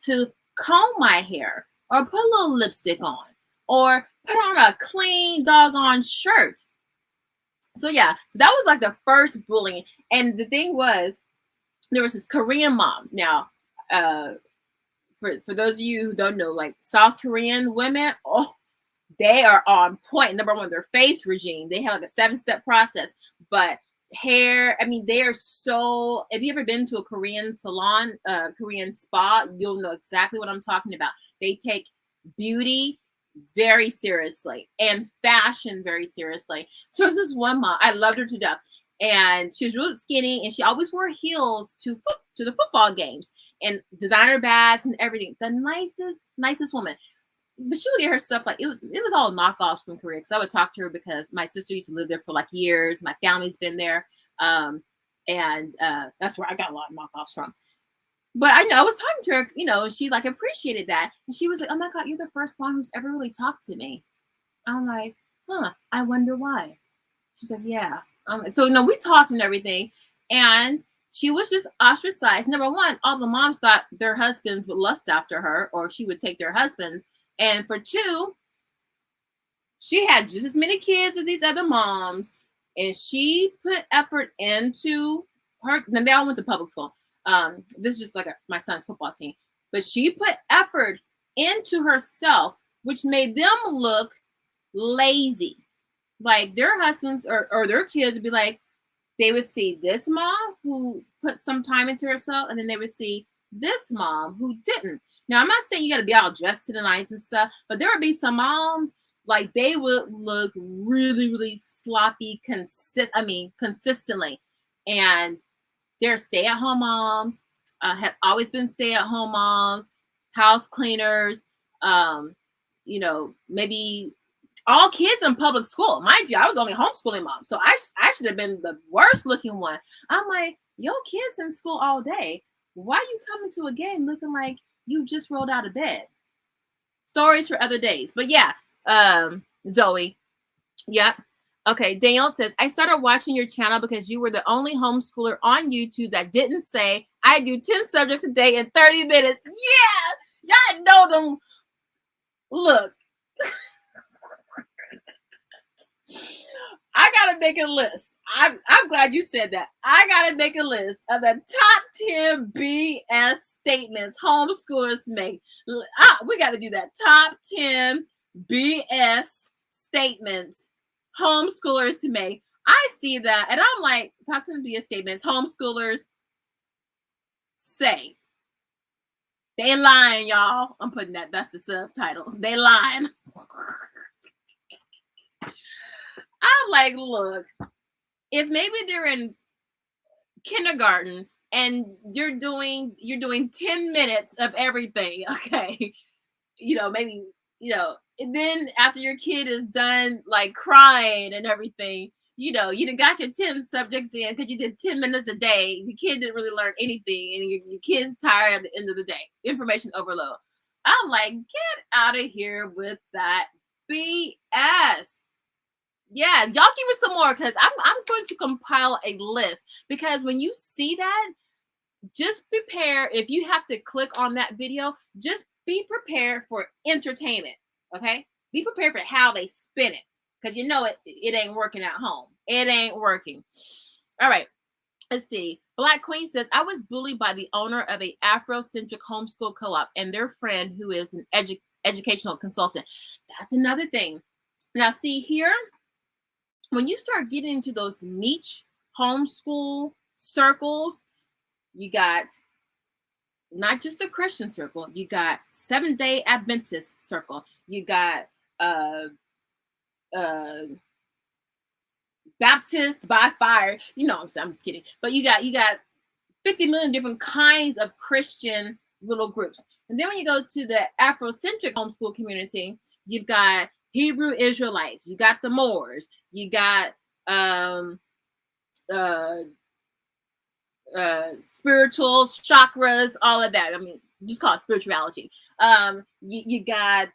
to comb my hair or put a little lipstick on or put on a clean doggone shirt. So yeah, so that was like the first bullying. And the thing was, there was this Korean mom. Now, for those of you who don't know, like South Korean women, oh, they are on point. Number one, their face regime. They have like a 7-step process, but hair, I mean, they are so, if you ever been to a Korean salon, Korean spa, you'll know exactly what I'm talking about. They take beauty very seriously and fashion very seriously. So there's this one mom, I loved her to death, and she was really skinny, and she always wore heels to the football games and designer bags and everything. The nicest woman. But she would get her stuff like it was all knockoffs from Korea, because I would talk to her because my sister used to live there for like years. My family's been there, and that's where I got a lot of knockoffs from. But I know I was talking to her, you know, and she like appreciated that, and she was like, "Oh my God, you're the first one who's ever really talked to me." I'm like, "Huh? I wonder why." She's like, "Yeah." So you know, we talked and everything, and she was just ostracized. Number one, all the moms thought their husbands would lust after her, or she would take their husbands. And for two, she had just as many kids as these other moms, and she put effort into her. And they all went to public school. This is just like my son's football team, but she put effort into herself, which made them look lazy. Like their husbands or their kids would be like, they would see this mom who put some time into herself, and then they would see this mom who didn't. Now, I'm not saying you got to be all dressed to the nines and stuff, but there would be some moms, like they would look really, really sloppy, consistently. And they're stay-at-home moms, have always been stay-at-home moms, house cleaners, you know, maybe all kids in public school. Mind you, I was only homeschooling mom, so I should have been the worst looking one. I'm like, yo, kids in school all day. Why are you coming to a game looking like you just rolled out of bed? Stories for other days. But yeah, Zoe. Yep. Okay, Daniel says, I started watching your channel because you were the only homeschooler on YouTube that didn't say, I do 10 subjects a day in 30 minutes. Yeah, y'all know them. Look. I gotta make a list. I'm glad you said that. I gotta make a list of the top 10 BS statements homeschoolers make. We got to do that. Top 10 BS statements homeschoolers make. I see that, and I'm like, top 10 BS statements homeschoolers say. They lying, y'all. I'm putting that. That's the subtitle. They lying. I'm like, look, if maybe they're in kindergarten and you're doing 10 minutes of everything, okay, maybe, and then after your kid is done like crying and everything, you done got your 10 subjects in because you did 10 minutes a day. The kid didn't really learn anything, and your kid's tired at the end of the day. Information overload. I'm like, get out of here with that BS. Yes, y'all give me some more, because I'm going to compile a list, because when you see that, just prepare. If you have to click on that video, just be prepared for entertainment. Okay, be prepared for how they spin it, because it ain't working at home. It ain't working. All right, let's see. Black Queen says, I was bullied by the owner of a Afrocentric homeschool co-op and their friend who is an educational consultant. That's another thing. Now, see here, when you start getting into those niche homeschool circles, you got not just a Christian circle, you got Seventh-day Adventist circle, you got Baptist by fire, I'm just kidding, but you got 50 million different kinds of Christian little groups. And then when you go to the Afrocentric homeschool community, you've got Hebrew Israelites, you got the Moors, you got spirituals, chakras, all of that. I mean, just call it spirituality. You got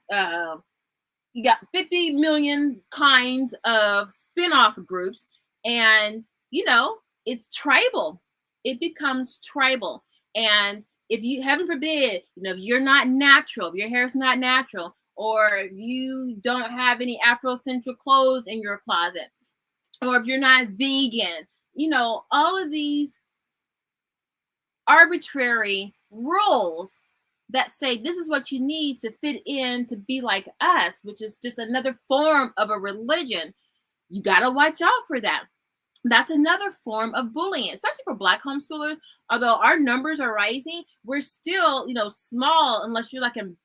50 million kinds of spin-off groups, and it's tribal. It becomes tribal. And if you, heaven forbid, if you're not natural, if your hair's not natural, or you don't have any Afrocentric clothes in your closet, or if you're not vegan, all of these arbitrary rules that say this is what you need to fit in to be like us, which is just another form of a religion. You got to watch out for that. That's another form of bullying, especially for Black homeschoolers. Although our numbers are rising, we're still, small, unless you're like in,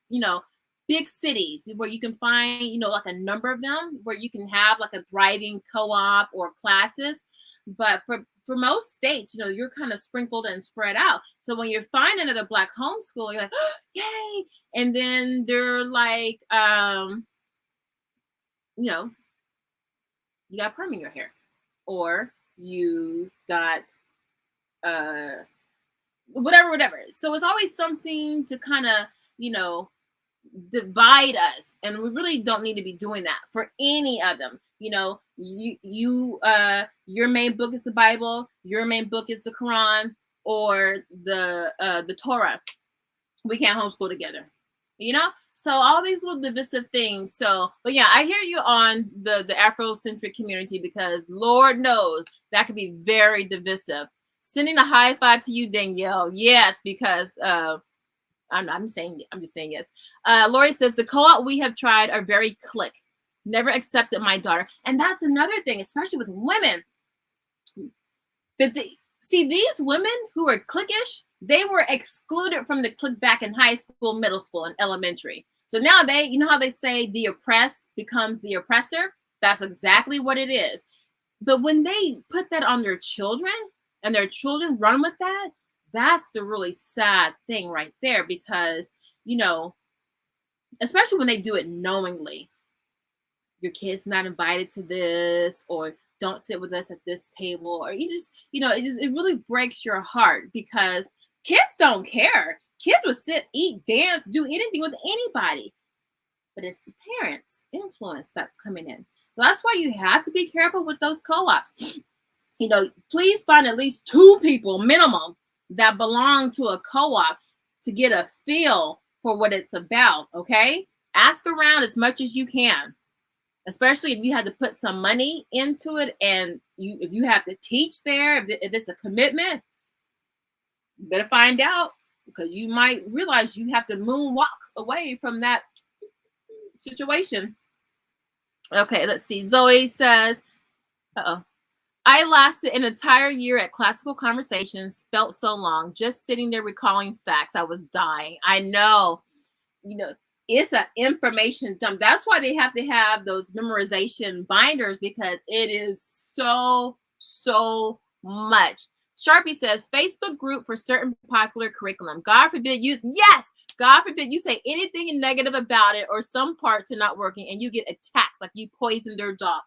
big cities where you can find, like a number of them where you can have like a thriving co-op or classes. But for most states, you're kind of sprinkled and spread out. So when you find another Black homeschooler, you're like, oh, yay. And then they're like, you got perm in your hair, or you got whatever. So it's always something to kind of, divide us. And we really don't need to be doing that for any of them. Your main book is the Bible, your main book is the Quran, or the Torah. We can't homeschool together, so all these little divisive things. So, but yeah, I hear you on the Afrocentric community, because Lord knows that could be very divisive. Sending a high five to you, Danielle. Yes, because I'm just saying yes. Lori says the co-op we have tried are very clique. Never accepted my daughter. And that's another thing, especially with women. See, these women who are cliquish, they were excluded from the clique back in high school, middle school, and elementary. So now how they say the oppressed becomes the oppressor? That's exactly what it is. But when they put that on their children, and their children run with that, that's the really sad thing right there, because, especially when they do it knowingly. Your kid's not invited to this, or don't sit with us at this table, or you just, it really breaks your heart, because kids don't care. Kids will sit, eat, dance, do anything with anybody. But it's the parents' influence that's coming in. So that's why you have to be careful with those co-ops. Please find at least 2 people minimum that belong to a co-op to get a feel for what it's about, okay? Ask around as much as you can, especially if you had to put some money into it, and if you have to teach there, if it's a commitment, You better find out, because you might realize you have to moonwalk away from that situation. Okay, let's see. Zoe says, I lasted an entire year at classical conversations, felt so long, just sitting there recalling facts. I was dying. I know, it's an information dump. That's why they have to have those memorization binders, because it is so much. Sharpie says, Facebook group for certain popular curriculum. God forbid you, yes, God forbid you say anything negative about it or some parts are not working and you get attacked, like you poisoned their dog.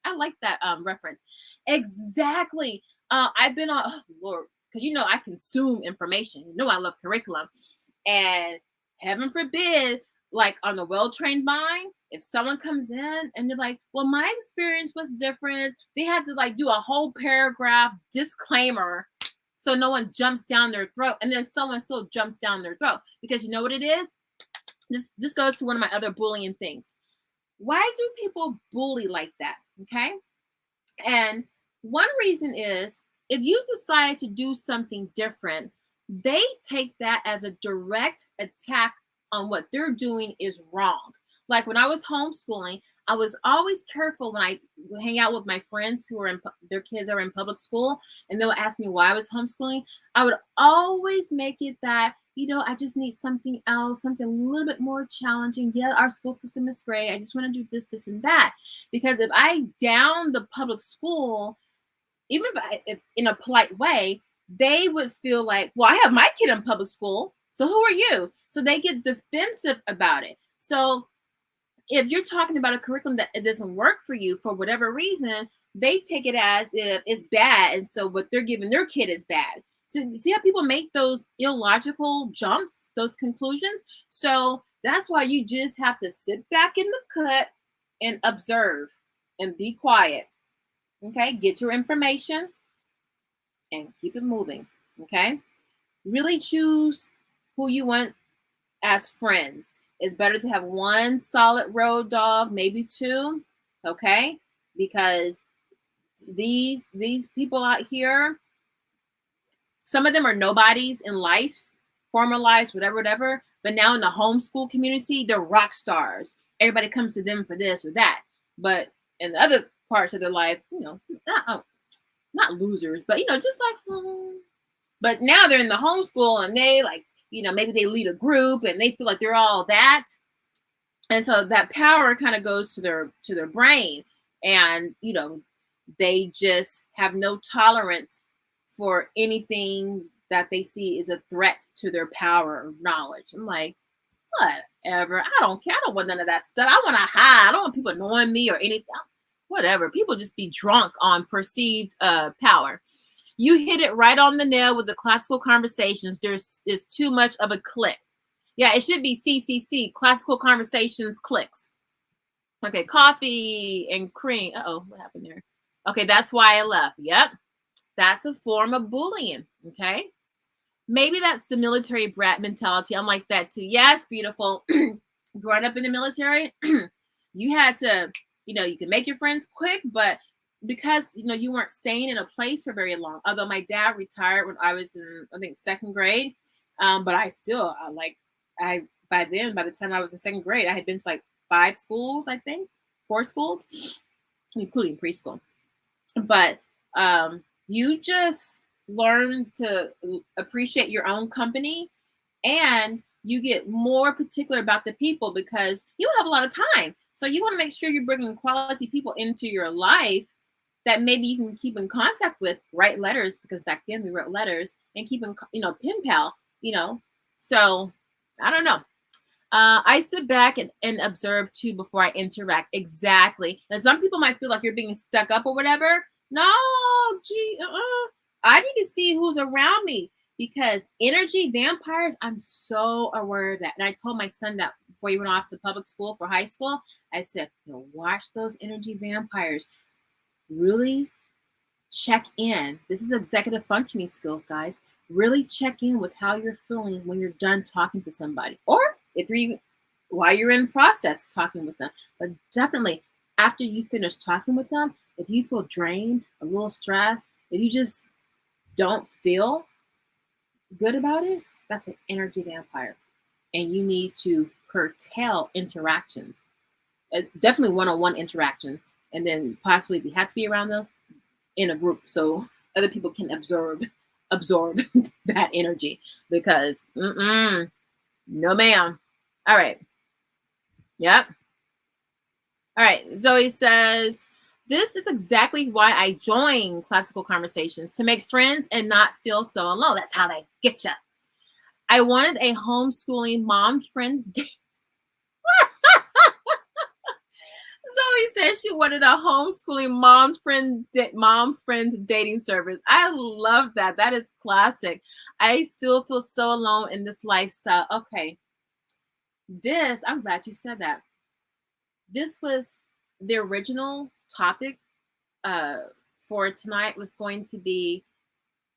I like that reference. Exactly. I've been on, Lord, because I consume information. I love curriculum. And heaven forbid, like on the well-trained mind, if someone comes in and they're like, well, my experience was different, they had to like do a whole paragraph disclaimer so no one jumps down their throat, and then someone still jumps down their throat, because you know what it is? This goes to one of my other bullying things. Why do people bully like that? Okay. And one reason is, if you decide to do something different, they take that as a direct attack on what they're doing is wrong. Like when I was homeschooling, I was always careful when I hang out with my friends who are their kids are in public school, and they'll ask me why I was homeschooling. I would always make it that, I just need something else, something a little bit more challenging. Yeah, our school system is great. I just want to do this, this, and that. Because if I down the public school, even if in a polite way, they would feel like, well, I have my kid in public school, so who are you? So they get defensive about it. So if you're talking about a curriculum that it doesn't work for you for whatever reason, they take it as if it's bad, and so what they're giving their kid is bad. So see how people make those illogical jumps, those conclusions? So that's why you just have to sit back in the cut and observe and be quiet. Okay, get your information and keep it moving. Okay, really choose who you want as friends. It's better to have one solid road dog, maybe two. Okay, because these people out here, some of them are nobodies in life, former lives, whatever. But now in the homeschool community, they're rock stars. Everybody comes to them for this or that. But in the other parts of their life, not losers, but just like, but now they're in the homeschool and they like, maybe they lead a group and they feel like they're all that. And so that power kind of goes to their brain, and they just have no tolerance for anything that they see is a threat to their power or knowledge. I'm like, whatever. I don't care. I don't want none of that stuff. I want to hide. I don't want people knowing me or anything. Whatever. People just be drunk on perceived power. You hit it right on the nail with the classical conversations. There's too much of a click. Yeah, it should be CCC, classical conversations clicks. Okay, coffee and cream. Uh-oh, what happened there? Okay, that's why I left. Yep, that's a form of bullying. Okay, maybe that's the military brat mentality. I'm like that too. Yes, beautiful. Growing up in the military, you had to, you can make your friends quick, but because you weren't staying in a place for very long. Although my dad retired when I was in, I think, second grade, but I still by the time I was in second grade, I had been to like 5 schools, I think 4 schools, including preschool. But you just learn to appreciate your own company, and you get more particular about the people because you don't have a lot of time. So you want to make sure you're bringing quality people into your life that maybe you can keep in contact with, write letters, because back then we wrote letters, and keep in, pen pal, So I don't know. I sit back and observe too before I interact. Exactly. Now, some people might feel like you're being stuck up or whatever. No, I need to see who's around me, because energy vampires, I'm so aware of that. And I told my son that before he went off to public school for high school. I said, watch those energy vampires. Really check in. This is executive functioning skills, guys. Really check in with how you're feeling when you're done talking to somebody, or if you're while you're in process talking with them. But definitely after you finish talking with them, if you feel drained, a little stressed, if you just don't feel good about it, that's an energy vampire. And you need to curtail interactions. Definitely one-on-one interaction. And then possibly they have to be around them in a group so other people can absorb that energy. Because no ma'am. All right. Yep. All right. Zoe says, this is exactly why I joined Classical Conversations, to make friends and not feel so alone. That's how they get you. I wanted a homeschooling mom friends. Zoe says she wanted a homeschooling mom friends dating service. I love that. That is classic. I still feel so alone in this lifestyle. Okay. I'm glad you said that. This was the original topic for tonight, was going to be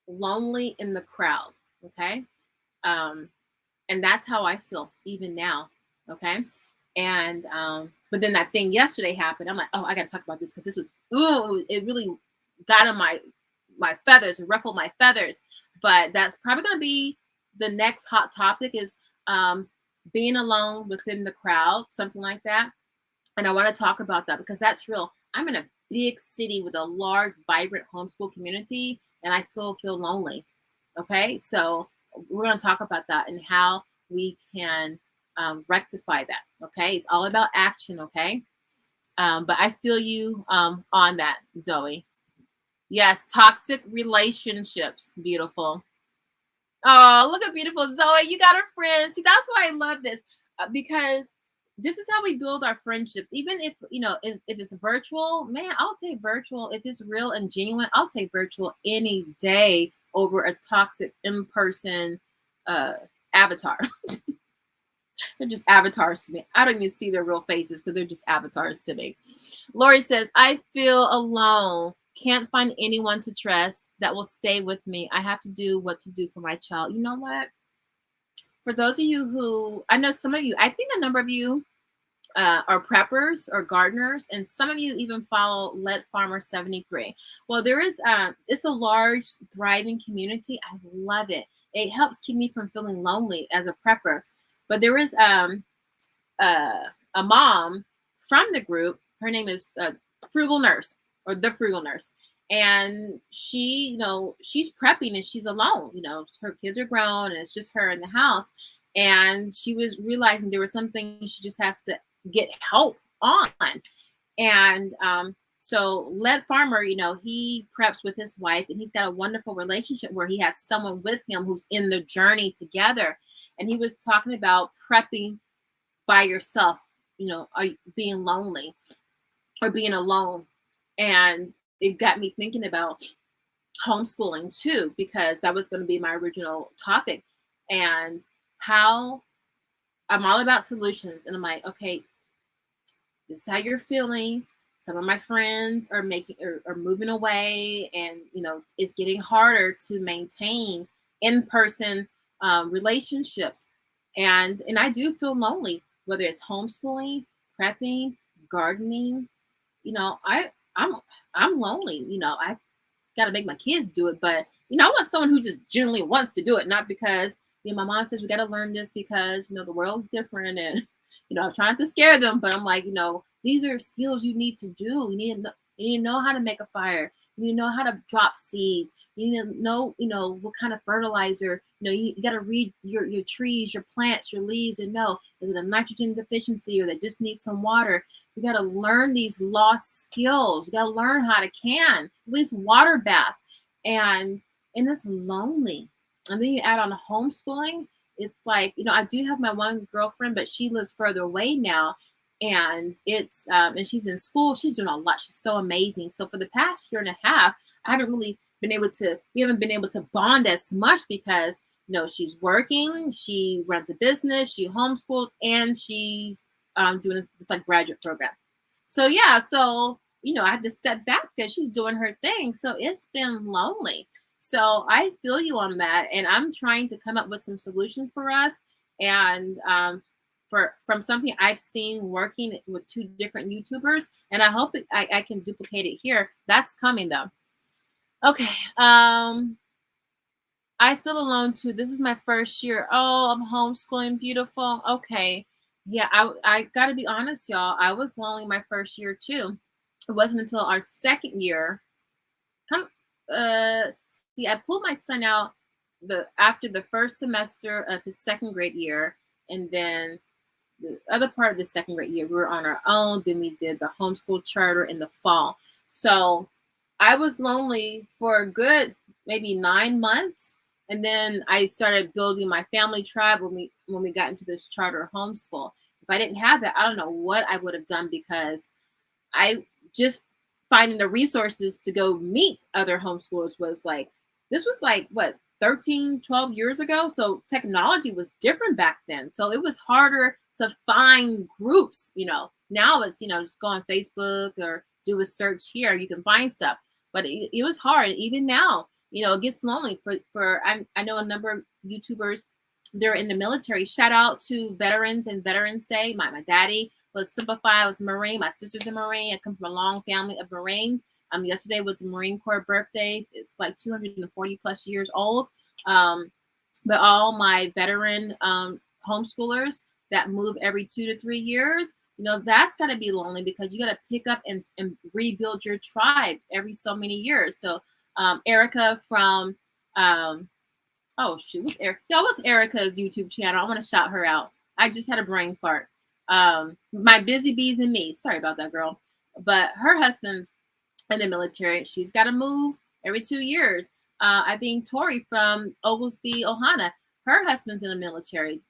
lonely in the crowd. Okay. And that's how I feel even now. Okay. And but then that thing yesterday happened. I'm like, oh, I gotta talk about this, because this was, it really got on my feathers and ruffled my feathers. But that's probably gonna be the next hot topic, is being alone within the crowd, something like that. And I want to talk about that because that's real. I'm in a big city with a large, vibrant homeschool community, and I still feel lonely. Okay, so we're going to talk about that and how we can rectify that. Okay, it's all about action. Okay, but I feel you on that, Zoe. Yes, toxic relationships. Beautiful. Oh, look at beautiful Zoe. You got a friend. See, that's why I love this, because this is how we build our friendships. Even if, if it's virtual, man, I'll take virtual. If it's real and genuine, I'll take virtual any day over a toxic in-person avatar. They're just avatars to me. I don't even see their real faces because they're just avatars to me. Lori says, I feel alone. Can't find anyone to trust that will stay with me. I have to do what to do for my child. You know what? For those of you who, I know some of you, I think a number of you are preppers or gardeners, and some of you even follow Let Farmer 73. Well, there is, it's a large, thriving community. I love it. It helps keep me from feeling lonely as a prepper. But there is a mom from the group. Her name is Frugal Nurse, or the Frugal Nurse. And she, she's prepping and she's alone. Her kids are grown and it's just her in the house. And she was realizing there was something she just has to get help on. And so Let Farmer, he preps with his wife, and he's got a wonderful relationship where he has someone with him who's in the journey together. And he was talking about prepping by yourself, being lonely or being alone. And it got me thinking about homeschooling too, because that was going to be my original topic, and how I'm all about solutions. And I'm like, okay, this is how you're feeling. Some of my friends are moving away, and it's getting harder to maintain in-person relationships, and I do feel lonely, whether it's homeschooling, prepping, gardening. I'm lonely. I got to make my kids do it, but I want someone who just generally wants to do it, not because my mom says we got to learn this because the world's different, and I'm trying to scare them, but I'm like, these are skills you need to do. You need to know how to make a fire. You need to know how to drop seeds. You need to know, what kind of fertilizer. You got to read your trees, your plants, your leaves, and know, is it a nitrogen deficiency or they just need some water? You got to learn these lost skills. You got to learn how to can, at least water bath. And it's lonely. And then you add on homeschooling. It's like, I do have my one girlfriend, but she lives further away now. And it's, and she's in school. She's doing a lot. She's so amazing. So for the past year and a half, we haven't been able to bond as much because, she's working, she runs a business, she homeschools, and she's doing this like graduate program. So yeah, I had to step back because she's doing her thing. So it's been lonely. So I feel you on that, and I'm trying to come up with some solutions for us. And from something I've seen working with 2 different YouTubers, and I hope I can duplicate it here. That's coming though. Okay. I feel alone too. This is my first year. Oh, I'm homeschooling. Beautiful. Okay. Yeah, I got to be honest, y'all. I was lonely my first year too. It wasn't until our second year. Come, see, I pulled my son out after the first semester of his second grade year, and then the other part of the second grade year, we were on our own. Then we did the homeschool charter in the fall. So I was lonely for a good maybe 9 months. And then I started building my family tribe when we got into this charter homeschool. If I didn't have that, I don't know what I would have done, because I just finding the resources to go meet other homeschoolers was like, this was like what, 13, 12 years ago. So technology was different back then. So it was harder to find groups, Now it's, just go on Facebook or do a search here, you can find stuff. But it was hard. Even now, it gets lonely I know a number of YouTubers, they're in the military. Shout out to veterans and Veterans Day. My daddy was Simplify, was a Marine. My sister's a Marine. I come from a long family of Marines. Yesterday was the Marine Corps birthday. It's like 240 plus years old. But all my veteran homeschoolers that move every 2 to 3 years, that's got to be lonely, because you got to pick up and rebuild your tribe every so many years. So Erica from, oh shoot, what's Erica? Yeah, what's Erica's YouTube channel? I want to shout her out. I just had a brain fart. My Busy Bees and Me. Sorry about that, girl. But her husband's in the military. She's got to move every 2 years. I think Tori from Oglesby, Ohana, her husband's in the military.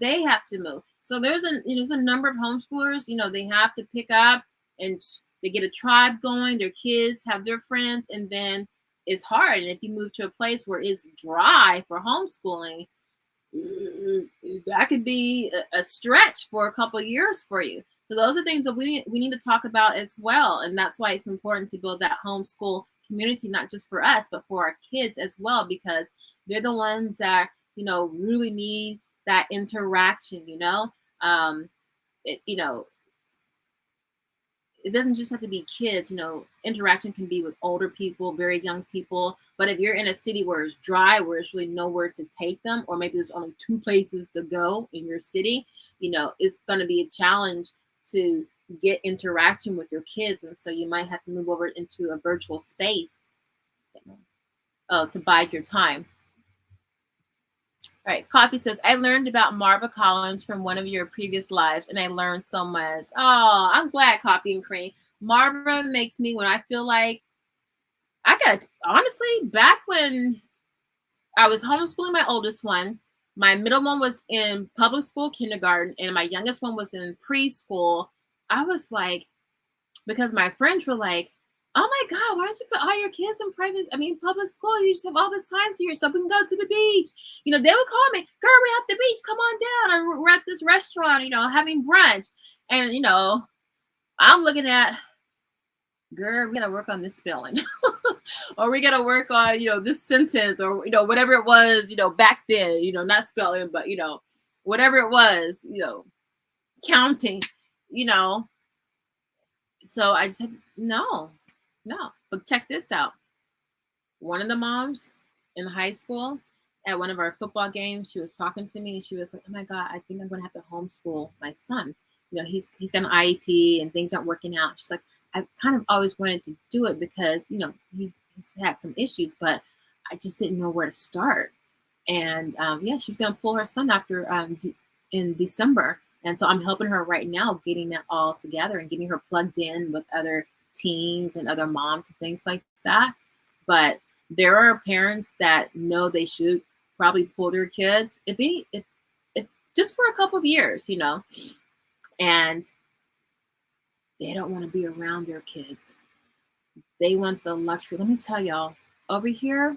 They have to move. So there's a number of homeschoolers. They have to pick up, and they get a tribe going. Their kids have their friends, and then it's hard. And if you move to a place where it's dry for homeschooling, that could be a stretch for a couple of years for you. So those are things that we need to talk about as well. And that's why it's important to build that homeschool community, not just for us, but for our kids as well, because they're the ones that, really need that interaction, it doesn't just have to be kids. Interaction can be with older people, very young people. But if you're in a city where it's dry, where it's really nowhere to take them, or maybe there's only 2 places to go in your city, it's going to be a challenge to get interaction with your kids. And so you might have to move over into a virtual space to bide your time. All right, Coffee says, I learned about Marva Collins from one of your previous lives, and I learned so much. Oh, I'm glad, Coffee and Cream. Marva makes me, when I feel like, honestly, back when I was homeschooling my oldest one, my middle one was in public school kindergarten, and my youngest one was in preschool. I was like, because my friends were like, oh my God, why don't you put all your kids in public school? You just have all this time to yourself. We can go to the beach. They would call me, girl, we're at the beach. Come on down. Or we're at this restaurant, having brunch. And, I'm looking at, girl, we got to work on this spelling. Or we got to work on, this sentence, or, whatever it was, back then, not spelling, but, whatever it was, counting, So I just had to, no. But check this out. One of the moms in high school at one of our football games, she was talking to me, and she was like, oh my God, I think I'm going to have to homeschool my son. He's got an IEP and things aren't working out. She's like, I kind of always wanted to do it because, he's had some issues, but I just didn't know where to start. And she's going to pull her son after in December. And so I'm helping her right now, getting that all together and getting her plugged in with other teens and other moms and things like that. But there are parents that know they should probably pull their kids if just for a couple of years, and they don't want to be around their kids. They want the luxury. Let me tell y'all, over here,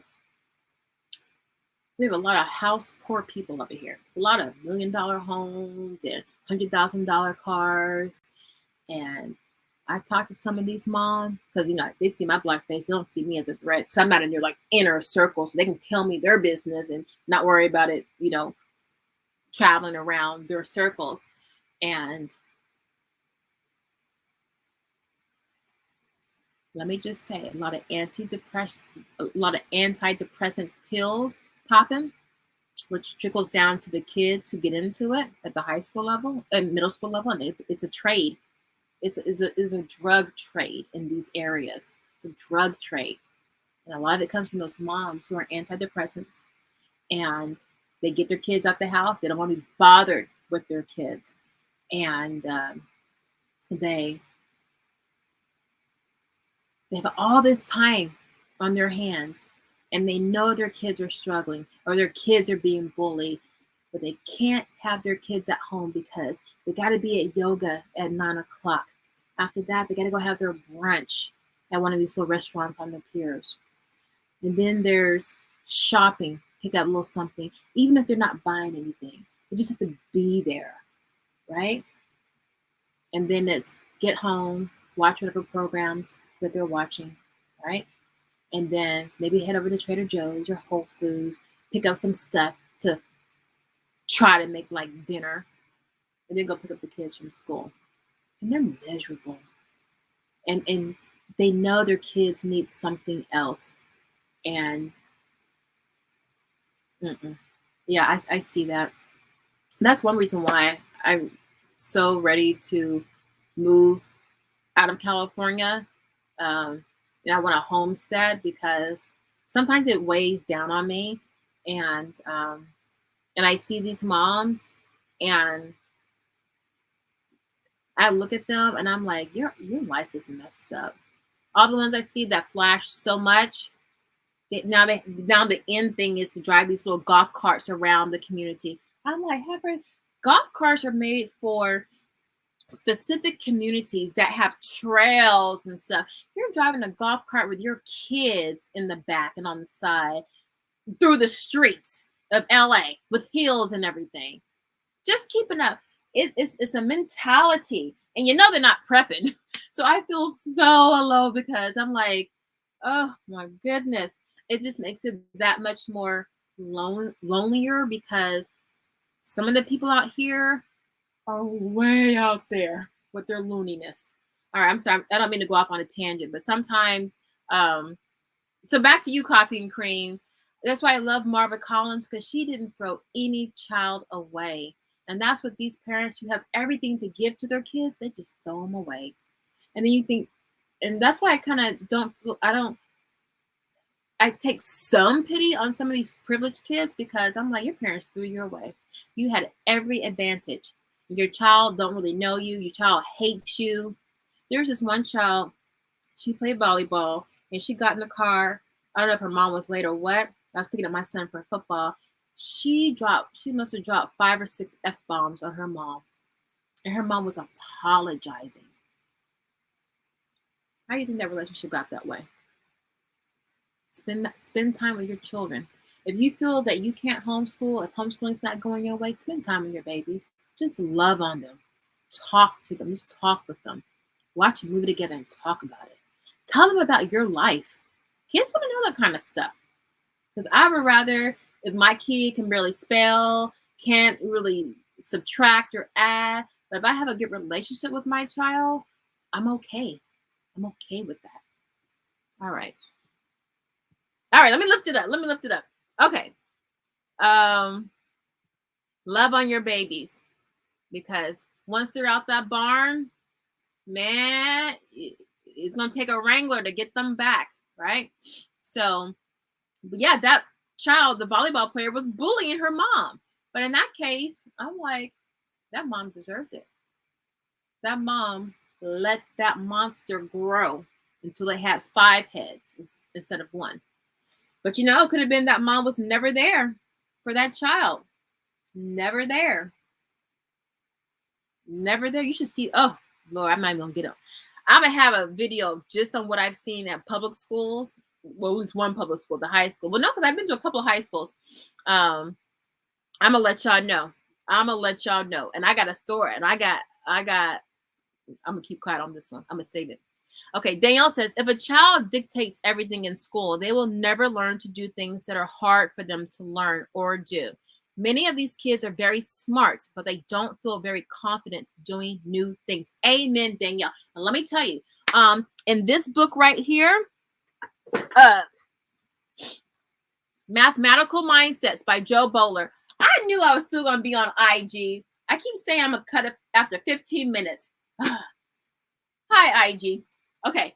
we have a lot of house poor people over here. A lot of $1 million homes and $100,000 cars. And I talk to some of these moms because, they see my black face. They don't see me as a threat because I'm not in their inner circle. So they can tell me their business and not worry about it, traveling around their circles. And let me just say, a lot of antidepressant pills popping, which trickles down to the kids who get into it at the high school level and middle school level. And it's a trade. It's a drug trade in these areas. It's a drug trade. And a lot of it comes from those moms who are antidepressants, and they get their kids out the house. They don't want to be bothered with their kids. And they have all this time on their hands, and they know their kids are struggling or their kids are being bullied, but they can't have their kids at home because they got to be at yoga at 9 o'clock. After that, they got to go have their brunch at one of these little restaurants on the piers. And then there's shopping, pick up a little something, even if they're not buying anything. They just have to be there, right? And then it's get home, watch whatever programs that they're watching, right? And then maybe head over to Trader Joe's or Whole Foods, pick up some stuff to try to make like dinner, and then go pick up the kids from school. And they're miserable. And they know their kids need something else. And yeah, I see that. That's one reason why I'm so ready to move out of California. I want a homestead because sometimes it weighs down on me, and I see these moms, and I look at them, and I'm like, your life is messed up. All the ones I see that flash so much, now the end thing is to drive these little golf carts around the community. I'm like, golf carts are made for specific communities that have trails and stuff. You're driving a golf cart with your kids in the back and on the side through the streets of LA with hills and everything. Just keeping up. It's a mentality, and they're not prepping. So I feel so alone because I'm like, oh my goodness. It just makes it that much more lonelier because some of the people out here are way out there with their looniness. All right, I'm sorry. I don't mean to go off on a tangent, but sometimes, so back to you, Coffee and Cream. That's why I love Marva Collins, because she didn't throw any child away. And that's what these parents who have everything to give to their kids, they just throw them away. And then you think, and that's why I kind of I take some pity on some of these privileged kids, because I'm like, your parents threw you away. You had every advantage. Your child don't really know you. Your child hates you. There's this one child, she played volleyball, and she got in the car. I don't know if her mom was late or what. I was picking up my son for football. She must have dropped 5 or 6 F-bombs on her mom. And her mom was apologizing. How do you think that relationship got that way? Spend time with your children. If you feel that you can't homeschool, if homeschooling's not going your way, spend time with your babies. Just love on them. Talk to them. Just talk with them. Watch a movie together and talk about it. Tell them about your life. Kids want to know that kind of stuff. Because I would rather, if my kid can barely spell, can't really subtract or add, but if I have a good relationship with my child, I'm okay. I'm okay with that. All right, let me lift it up. Okay. Love on your babies, because once they're out that barn, man, it's going to take a wrangler to get them back, right? So, yeah, that child, the volleyball player, was bullying her mom. But in that case, I'm like, that mom deserved it. That mom let that monster grow until they had 5 heads instead of 1. But it could have been that mom was never there for that child. Never there. Never there. You should see. Oh, Lord, I'm not even going to get up. I'm going to have a video just on what I've seen at public schools. Well, it was one public school, the high school. Well, no, because I've been to a couple of high schools. I'm going to let y'all know. And I got a story, and I'm going to keep quiet on this one. I'm going to save it. Okay, Danielle says, if a child dictates everything in school, they will never learn to do things that are hard for them to learn or do. Many of these kids are very smart, but they don't feel very confident doing new things. Amen, Danielle. And let me tell you, in this book right here, Mathematical Mindsets by Joe Bowler. I knew I was still going to be on IG. I keep saying I'm going to cut it after 15 minutes. Hi, IG. Okay.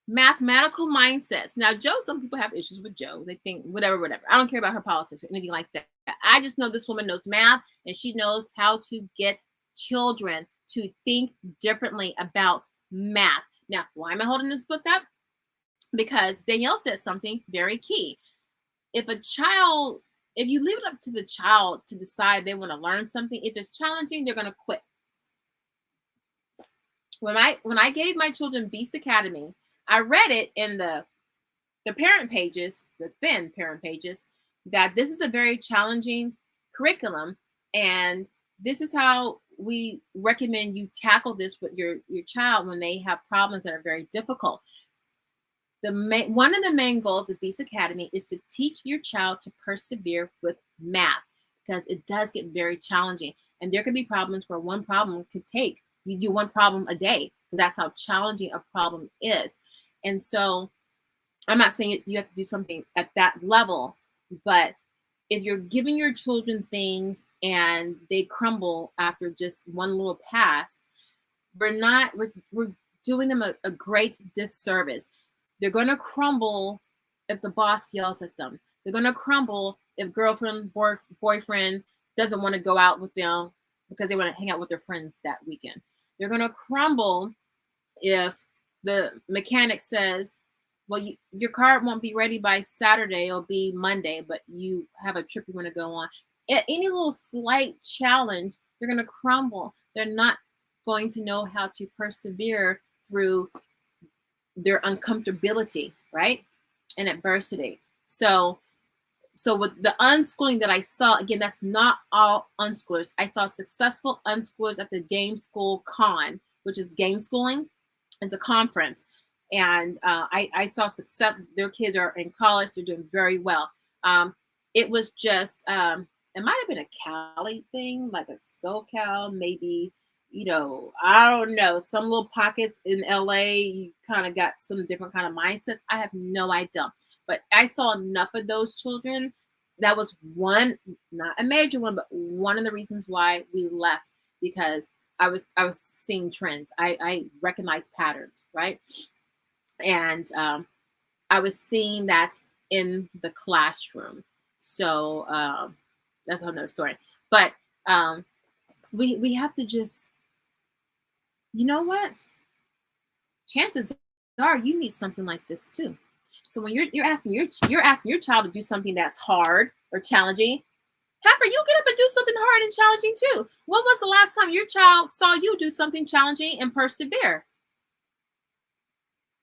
Mathematical Mindsets. Now, Joe, some people have issues with Joe. They think whatever. I don't care about her politics or anything like that. I just know this woman knows math, and she knows how to get children to think differently about math. Now, why am I holding this book up? Because Danielle said something very key. If you leave it up to the child to decide they want to learn something, if it's challenging, they're going to quit. When I gave my children Beast Academy, I read it in the parent pages, the thin parent pages, that this is a very challenging curriculum, and this is how we recommend you tackle this with your child when they have problems that are very difficult. One of the main goals of Beast Academy is to teach your child to persevere with math, because it does get very challenging, and there could be problems where one problem could take you do one problem a day. That's how challenging a problem is. And so I'm not saying you have to do something at that level, but if you're giving your children things and they crumble after just one little pass, we're doing them a great disservice. They're going to crumble if the boss yells at them. They're going to crumble if girlfriend, boyfriend doesn't want to go out with them because they want to hang out with their friends that weekend. They're going to crumble if the mechanic says, well, your car won't be ready by Saturday, it'll be Monday, but you have a trip you want to go on. At any little slight challenge, they're going to crumble. They're not going to know how to persevere through their uncomfortability, right? And adversity. So with the unschooling that I saw, again, that's not all unschoolers. I saw successful unschoolers at the Game School Con, which is game schooling. It's a conference. And I saw success. Their kids are in college. They're doing very well. It was just, it might have been a Cali thing, like a SoCal, maybe, I don't know, some little pockets in LA, you kind of got some different kind of mindsets. I have no idea. But I saw enough of those children. That was one, not a major one, but one of the reasons why we left, because I was seeing trends. I recognized patterns, right? And I was seeing that in the classroom. So that's another story. But we have to just, you know what? Chances are you need something like this too. So when you're asking your child to do something that's hard or challenging, Heifer, you get up and do something hard and challenging too. When was the last time your child saw you do something challenging and persevere?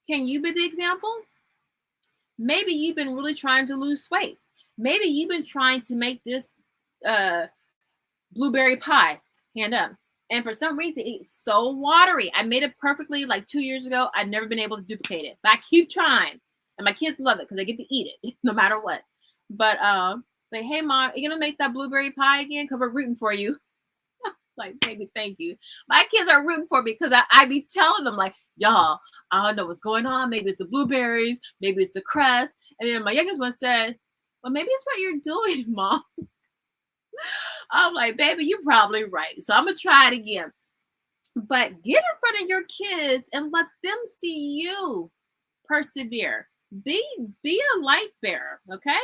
Can you be the example? Maybe you've been really trying to lose weight. Maybe you've been trying to make this blueberry pie, hand up. And for some reason, it's so watery. I made it perfectly like 2 years ago. I've never been able to duplicate it. But I keep trying. And my kids love it because they get to eat it no matter what. But hey, Mom, are you going to make that blueberry pie again? Because we're rooting for you. Like, baby, thank you. My kids are rooting for me because I be telling them, like, y'all, I don't know what's going on. Maybe it's the blueberries. Maybe it's the crust. And then my youngest one said, well, maybe it's what you're doing, Mom. I'm like, baby, you're probably right. So I'm going to try it again. But get in front of your kids and let them see you persevere. Be a light bearer, okay?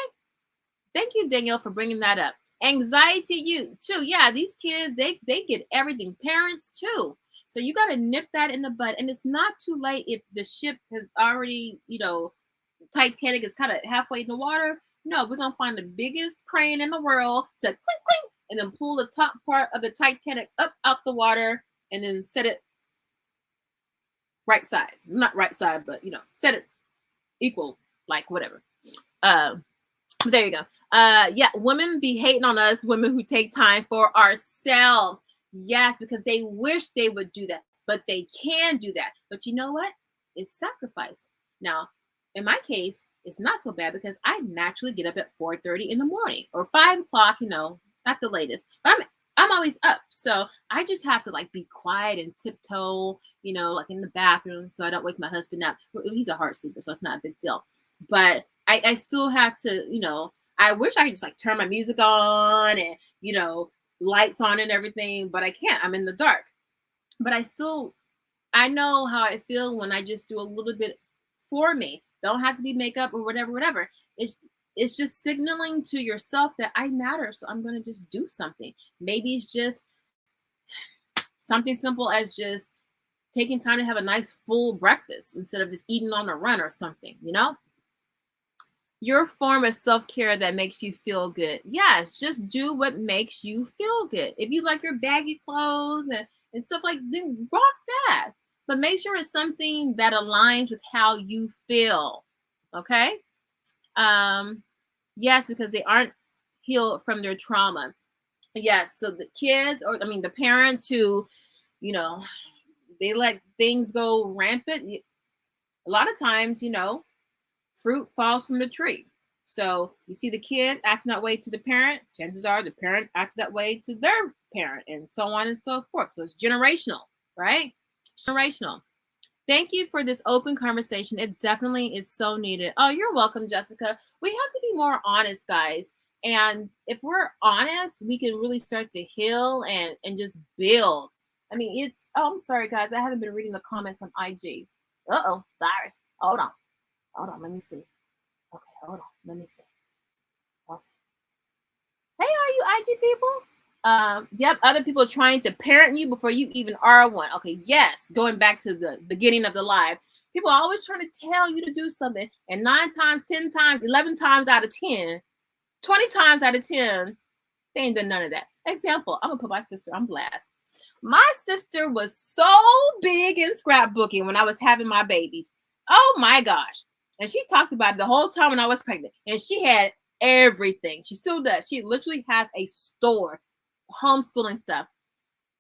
Thank you, Danielle, for bringing that up. Anxiety, you too. Yeah, these kids, they get everything. Parents too. So you got to nip that in the bud. And it's not too late if the ship has already, Titanic is kind of halfway in the water. No, we're going to find the biggest crane in the world to clink, clink, and then pull the top part of the Titanic up out the water and then set it right side. Not right side, but, set it equal, like whatever. There you go. Yeah, women be hating on us, women who take time for ourselves. Yes, because they wish they would do that, but they can do that. But you know what? It's sacrifice. Now, in my case, it's not so bad because I naturally get up at 4:30 in the morning or 5 o'clock, not the latest. But I'm always up. So I just have to like be quiet and tiptoe, like in the bathroom so I don't wake my husband up. He's a hard sleeper, so it's not a big deal. But I still have to, I wish I could just like turn my music on and, lights on and everything, but I can't. I'm in the dark. But I know how I feel when I just do a little bit for me. Don't have to be makeup or whatever, whatever. It's just signaling to yourself that I matter. So I'm going to just do something. Maybe it's just something simple as just taking time to have a nice full breakfast instead of just eating on the run or something, Your form of self-care that makes you feel good. Yes, just do what makes you feel good. If you like your baggy clothes and stuff like, then rock that. But make sure it's something that aligns with how you feel. Okay? Yes, because they aren't healed from their trauma. Yes, so the kids, the parents who, they let things go rampant. A lot of times, fruit falls from the tree. So you see the kid acting that way to the parent, chances are the parent acted that way to their parent, and so on and so forth. So it's generational, right? Generational. Thank you for this open conversation. It definitely is so needed. Oh, you're welcome, Jessica. We have to be more honest, guys. And if we're honest, we can really start to heal and just build. I'm sorry, guys. I haven't been reading the comments on IG. Uh-oh, sorry. Hold on. Let me see. Okay, hold on. Let me see. Okay. Hey, are you IG people? Yep, other people trying to parent you before you even are one. Okay, yes. Going back to the beginning of the live. People are always trying to tell you to do something. And 9 times, 10 times, 11 times out of 10, 20 times out of 10, they ain't done none of that. Example, I'm going to put my sister on blast. My sister was so big in scrapbooking when I was having my babies. Oh my gosh. And she talked about it the whole time when I was pregnant. And she had everything. She still does. She literally has a store, homeschooling stuff.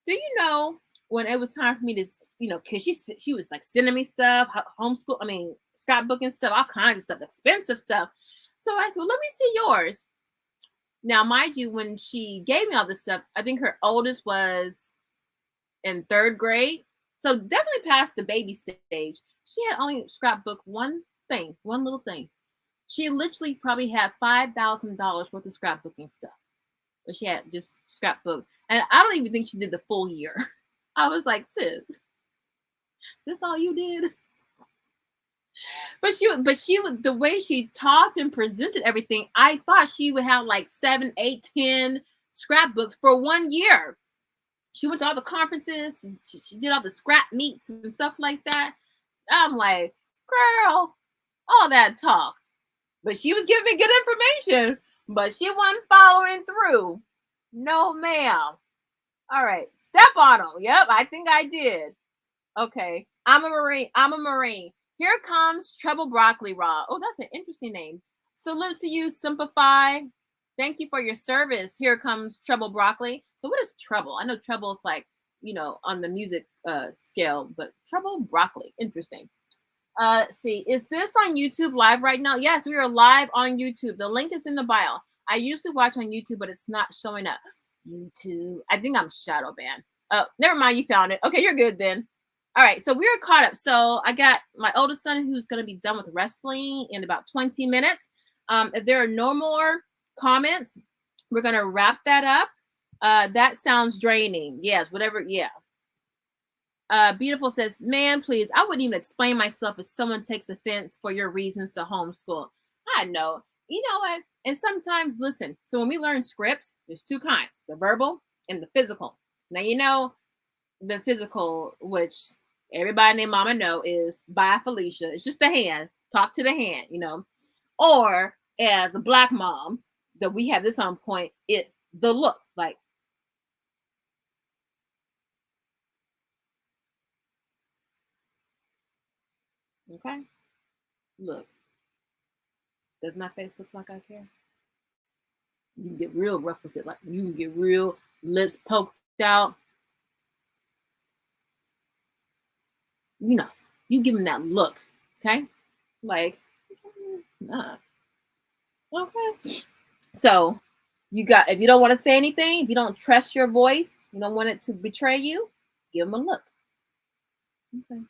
Do you know when it was time for me to, because she was like sending me stuff, scrapbooking stuff, all kinds of stuff, expensive stuff. So I said, well, let me see yours. Now, mind you, when she gave me all this stuff, I think her oldest was in 3rd grade. So definitely past the baby stage. She had only scrapbooked one little thing. She literally probably had $5,000 worth of scrapbooking stuff. But she had just scrapbook. And I don't even think she did the full year. I was like, sis, this all you did? But she would, the way she talked and presented everything, I thought she would have like 7, 8, 10 scrapbooks for 1 year. She went to all the conferences. She did all the scrap meets and stuff like that. I'm like, girl, all that talk. But she was giving me good information, but she wasn't following through. No, ma'am. All right. Step on them. Yep, I think I did. Okay. I'm a Marine. Here comes Treble Broccoli Raw. Oh, that's an interesting name. Salute to you, Simplify. Thank you for your service. Here comes Treble Broccoli. So what is treble? I know treble is like, on the music scale, but treble broccoli. Interesting. See, is this on YouTube live right now? Yes, we are live on YouTube. The link is in the bio. I usually watch on YouTube, but it's not showing up. YouTube. I think I'm shadow banned. Oh, never mind. You found it. Okay, you're good then. All right, so we're caught up. So I got my oldest son who's going to be done with wrestling in about 20 minutes. If there are no more comments, we're going to wrap that up. That sounds draining. Yes, whatever. Yeah. Beautiful says, man, please, I wouldn't even explain myself if someone takes offense for your reasons to homeschool. I know. You know what? And sometimes, listen, so when we learn scripts, there's 2 kinds, the verbal and the physical. Now, the physical, which everybody named Mama know, is by Felicia. It's just the hand. Talk to the hand, Or as a Black mom, that we have this on point, it's the look. Like, okay, look. Does my face look like I care? You can get real rough with it. Like, you can get real lips poked out. You give them that look, okay? Like, nah. Okay. So if you don't want to say anything, if you don't trust your voice, you don't want it to betray you, give them a look. Okay.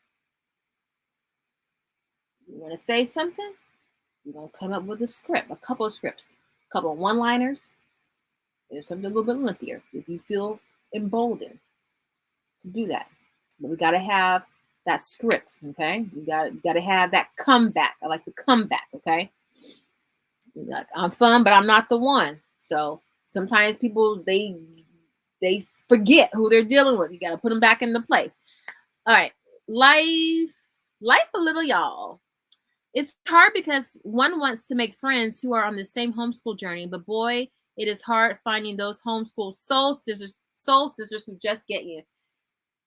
You want to say something? You're going to come up with a script, a couple of scripts, a couple of one-liners, and something a little bit lengthier if you feel emboldened to do that. But we got to have that script, okay? You got to have that comeback. I like the comeback, okay? Like, I'm fun, but I'm not the one. So sometimes people, they forget who they're dealing with. You got to put them back into place. All right. Life a little, y'all. It's hard because one wants to make friends who are on the same homeschool journey, but boy, it is hard finding those homeschool soul sisters who just get you.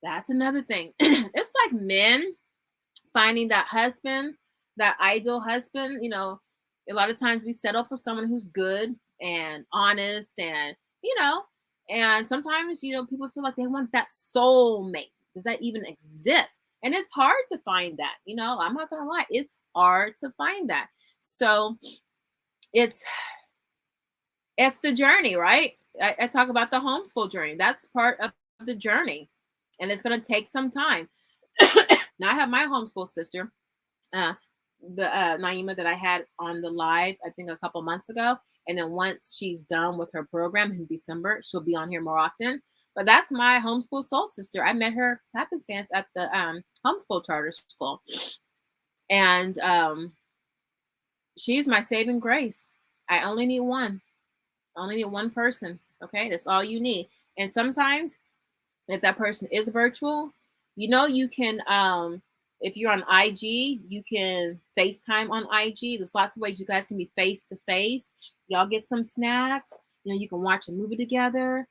That's another thing. It's like men finding that husband, that ideal husband. You know, a lot of times we settle for someone who's good and honest, and and sometimes people feel like they want that soulmate. Does that even exist? And it's hard to find that. I'm not gonna lie, it's hard to find that. So it's the journey, right? I talk about the homeschool journey. That's part of the journey, and it's gonna take some time. Now I have my homeschool sister, the Naima, that I had on the live, I think a couple months ago. And then once she's done with her program in December, she'll be on here more often. But that's my homeschool soul sister. I met her happenstance at the homeschool charter school. And she's my saving grace. I only need one. I only need one person. Okay, that's all you need. And sometimes if that person is virtual, you can, if you're on IG, you can FaceTime on IG. There's lots of ways you guys can be face to face. Y'all get some snacks. You can watch a movie together.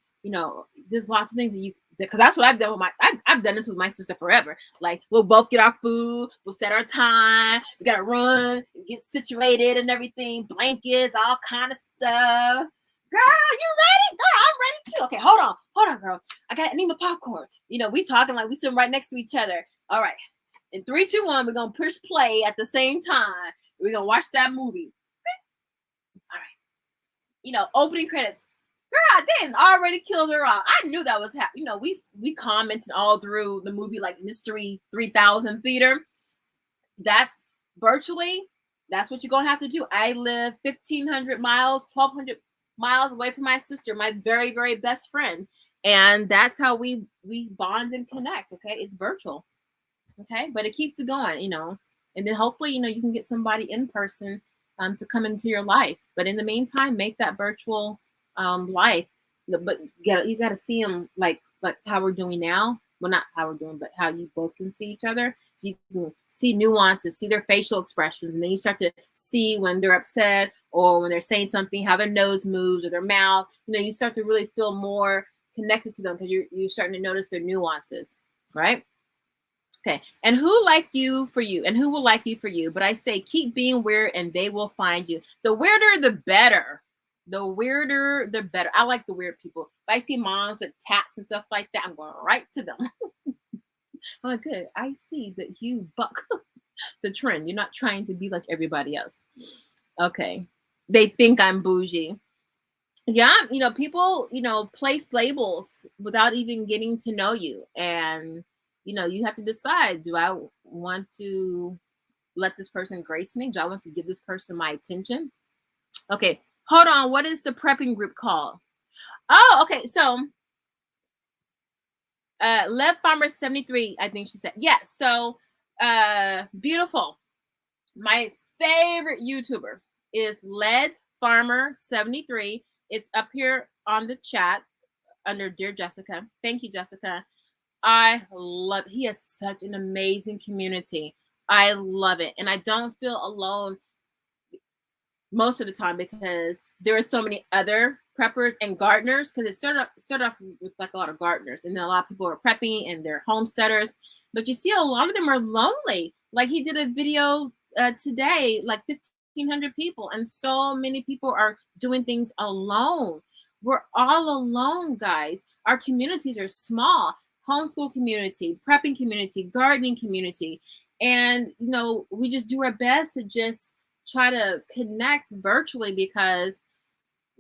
There's lots of things that because that's what I've done with I've done this with my sister forever. Like, we'll both get our food, we'll set our time, we gotta run, get situated and everything, blankets, all kind of stuff. Girl, you ready? Girl, I'm ready too. Okay, hold on, girl. I need my popcorn. We talking like we sitting right next to each other. All right. In 3, 2, 1, we're gonna push play at the same time. We're gonna watch that movie. All right. Opening credits. Girl, I didn't already killed her off. I knew that was happening. We commented all through the movie, like Mystery 3000 Theater. That's virtually. That's what you're gonna have to do. I live 1,500 miles, 1,200 miles away from my sister, my very, very best friend, and that's how we bond and connect. Okay, it's virtual. Okay, but it keeps it going, and then hopefully, you can get somebody in person to come into your life. But in the meantime, make that virtual life. But you got to see them like how we're doing now. Well, not how we're doing, but how you both can see each other. So you can see nuances, see their facial expressions, and then you start to see when they're upset or when they're saying something, how their nose moves or their mouth. You start to really feel more connected to them because you're starting to notice their nuances, right? Okay, and who like you for you, and who will like you for you? But I say keep being weird, and they will find you. The weirder, the better. The weirder, the better. I like the weird people. If I see moms with tats and stuff like that, I'm going right to them. Oh, good. I see that you buck the trend. You're not trying to be like everybody else. Okay. They think I'm bougie. Yeah, people, place labels without even getting to know you. And, you have to decide, do I want to let this person grace me? Do I want to give this person my attention? Okay, hold on. What is the prepping group called? Oh, okay. So, Lev Farmer 73, I think she said. Yes. So, beautiful. My favorite YouTuber is Led Farmer 73. It's up here on the chat under Dear Jessica. Thank you, Jessica. He has such an amazing community. I love it. And I don't feel alone most of the time because there are so many other preppers and gardeners, because it started off with like a lot of gardeners, and then a lot of people are prepping and they're homesteaders, but you see a lot of them are lonely. Like, he did a video today, like 1,500 people, and so many people are doing things alone. We're all alone, guys. Our communities are small. Homeschool community, prepping community, gardening community. And, we just do our best to just try to connect virtually because,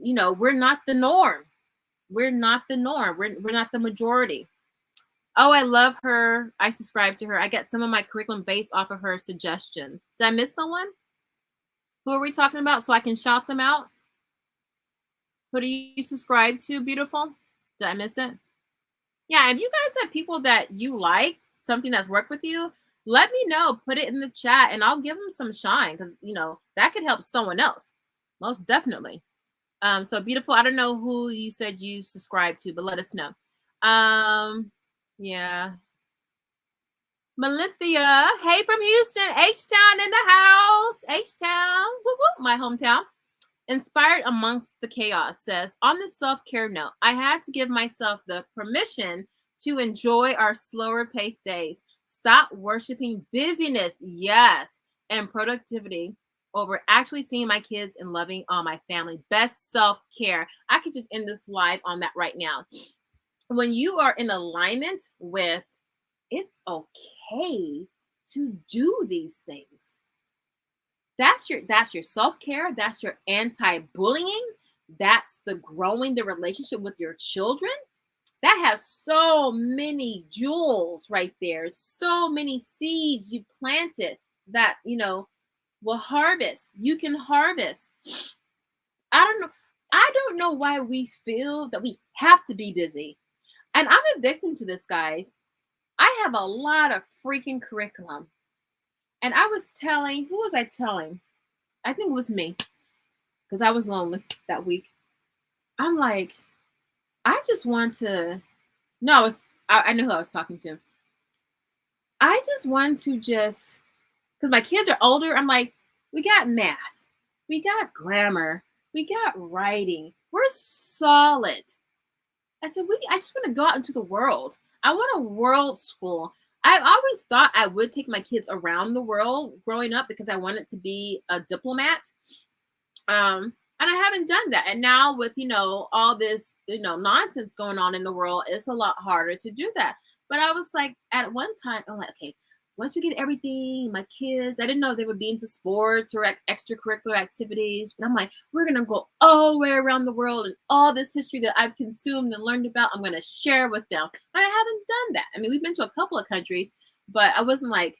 we're not the norm. We're not the norm. We're not the majority. Oh, I love her. I subscribe to her. I get some of my curriculum based off of her suggestions. Did I miss someone? Who are we talking about so I can shout them out? Who do you subscribe to, beautiful? Did I miss it? Yeah, if you guys have people that you like, something that's worked with you, let me know. Put it in the chat and I'll give them some shine because, that could help someone else. Most definitely. So beautiful. I don't know who you said you subscribe to, but let us know. Yeah. Melithia, hey from Houston, H-Town in the house. H-Town, whoop, whoop, my hometown. Inspired amongst the chaos says, on this self-care note, I had to give myself the permission to enjoy our slower paced days. Stop worshiping busyness, yes, and productivity over actually seeing my kids and loving on my family. Best self-care. I could just end this live on that right now. When you are in alignment with it's okay to do these things. That's your self-care, that's your anti-bullying, that's the growing the relationship with your children. That has so many jewels right there, so many seeds you planted that will harvest. You can harvest. I don't know why we feel that we have to be busy. And I'm a victim to this, guys. I have a lot of freaking curriculum. And I was telling, who was I telling? I think it was me, because I was lonely that week. I'm like, I just want to, no, I know who I was talking to. I just want to because my kids are older, I'm like, we got math, we got grammar, we got writing, we're solid. I said, I just want to go out into the world. I want a world school. I always thought I would take my kids around the world growing up because I wanted to be a diplomat. And I haven't done that. And now with, all this, nonsense going on in the world, it's a lot harder to do that. But I was like, at one time, I'm like, okay, once we get everything, my kids, I didn't know they would be into sports or extracurricular activities. But I'm like, we're going to go all the way around the world, and all this history that I've consumed and learned about, I'm going to share with them. But I haven't done that. I mean, we've been to a couple of countries, but it was like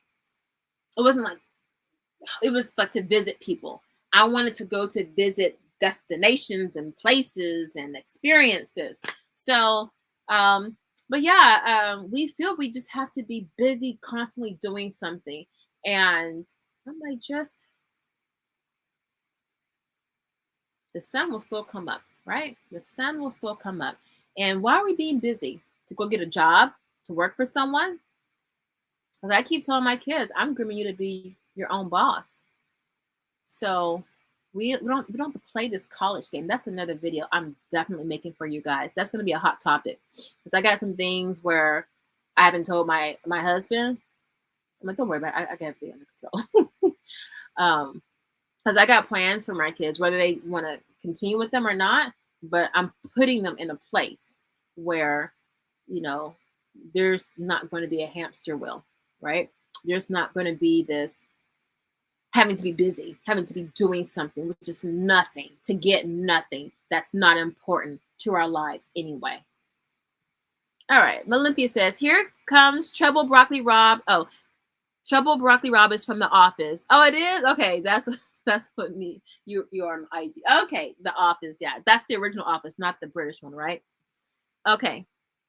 to visit people. I wanted to go to visit destinations and places and experiences. So, but yeah, we feel we just have to be busy, constantly doing something. And I'm like, the sun will still come up, right? The sun will still come up. And why are we being busy? To go get a job, to work for someone? Because I keep telling my kids, I'm grooming you to be your own boss. So we don't have to play this college game. That's another video I'm definitely making for you guys. That's going to be a hot topic. Because I got some things where I haven't told my husband. I'm like, don't worry about it. I got everything under control. Because I got plans for my kids, whether they want to continue with them or not. But I'm putting them in a place where, there's not going to be a hamster wheel, right? There's not going to be this having to be busy, having to be doing something with just nothing to get nothing that's not important to our lives anyway. All right. Olympia says, here comes Trouble Broccoli Rob. Oh, Trouble Broccoli Rob is from The Office. Oh, it is? Okay. That's what you are on IG. Okay. The Office. Yeah. That's the original Office, not the British one, right? Okay.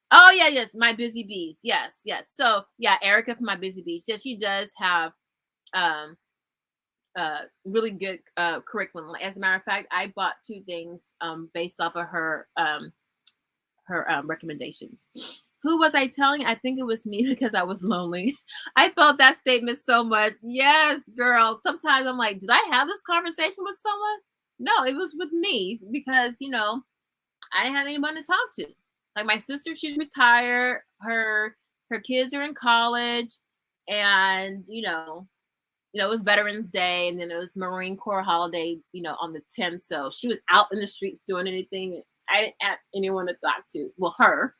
Oh, yeah. Yes. My Busy Bees. Yes. Yes. So yeah, Erica from My Busy Bees. Yes, she does have, really good curriculum. As a matter of fact, I bought 2 things based off of her recommendations. Who was I telling? I think it was me because I was lonely. I felt that statement so much. Yes, girl. Sometimes I'm like, did I have this conversation with someone? No, it was with me because, I didn't have anyone to talk to. Like my sister, she's retired. Her kids are in college, and it was Veterans Day, and then it was Marine Corps holiday, on the 10th. So she was out in the streets doing anything. I didn't have anyone to talk to. Well, her,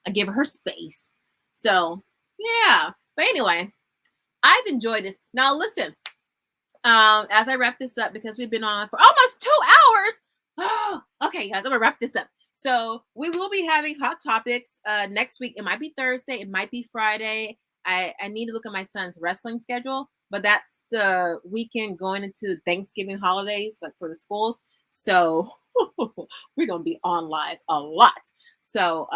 I gave her space. So yeah. But anyway, I've enjoyed this. Now listen, as I wrap this up, because we've been on for almost 2 hours. Oh, okay, guys, I'm gonna wrap this up. So we will be having hot topics next week. It might be Thursday, it might be Friday. I need to look at my son's wrestling schedule. but that's the weekend going into Thanksgiving holidays, like for the schools. So we're gonna be on live a lot. So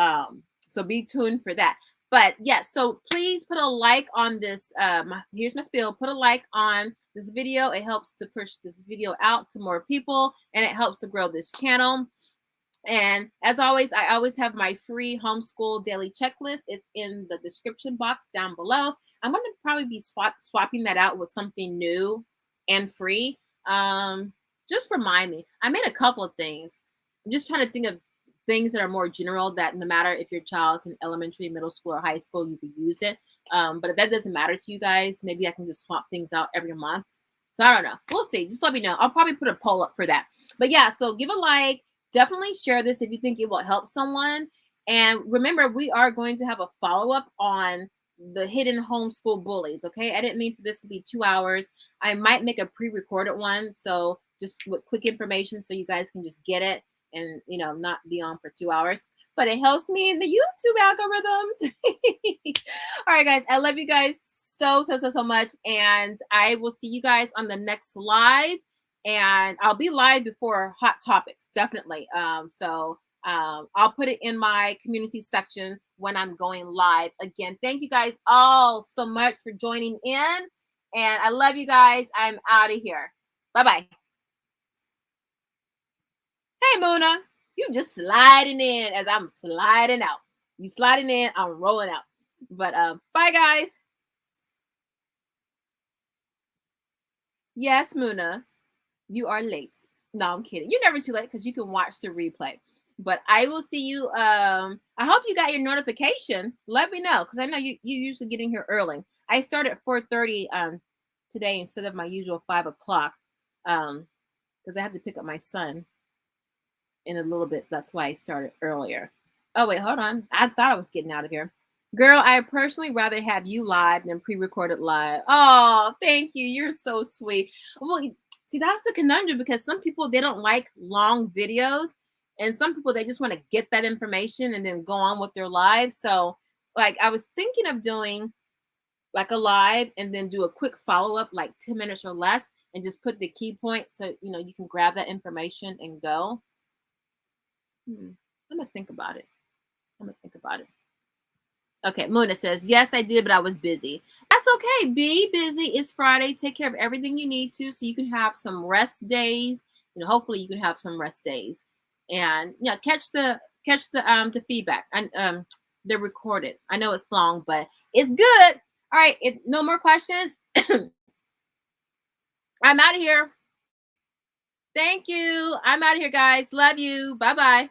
so be tuned for that. But yes, so please put a like on this. Here's my spiel. Put a like on this video. It helps to push this video out to more people, and it helps to grow this channel. And as always, I always have my free homeschool daily checklist. It's in the description box down below. I'm going to probably be swapping that out with something new and free. Just remind me. I made a couple of things. I'm just trying to think of things that are more general, that no matter if your child's in elementary, middle school, or high school, you could use it. But if that doesn't matter to you guys, maybe I can just swap things out every month. So I don't know. We'll see. Just let me know. I'll probably put a poll up for that. But yeah, so give a like. Definitely share this if you think it will help someone. And remember, we are going to have a follow-up on the hidden homeschool bullies. Okay, I didn't mean for this to be 2 hours. I might make a pre-recorded one, so just with quick information so you guys can just get it and, you know, not be on for 2 hours. But it helps me in the YouTube algorithms. All right, guys, I love you guys so much, and I will see you guys on the next live. And I'll be live before Hot Topics, definitely. I'll put it in my community section when I'm going live. Again, thank you guys all so much for joining in. And I love you guys. I'm out of here. Bye-bye. Hey, Muna. You just sliding in as I'm sliding out. You sliding in, I'm rolling out. But bye, guys. Yes, Muna. You are late. No, I'm kidding. You're never too late because you can watch the replay. But I will see you. I hope you got your notification. Let me know because I know you usually get in here early. I started at 4:30 today instead of my usual 5 o'clock because I have to pick up my son in a little bit. That's why I started earlier. Oh, wait, hold on. I thought I was getting out of here. Girl, I personally rather have you live than pre-recorded live. Oh, thank you. You're so sweet. Well, see, that's the conundrum because some people, they don't like long videos. And some people, they just want to get that information and then go on with their lives. So, like, I was thinking of doing like a live and then do a quick follow-up, like 10 minutes or less, and just put the key points so, you know, you can grab that information and go. I'm going to think about it. Okay, Mona says, yes, I did, but I was busy. That's okay. Be busy. It's Friday. Take care of everything you need to so you can have some rest days. You know, hopefully you can have some rest days. And yeah, catch the feedback. And they're recorded. I know it's long, but it's good. All right, if no more questions, I'm out of here. Thank you. I'm out of here, guys. Love you. Bye-bye.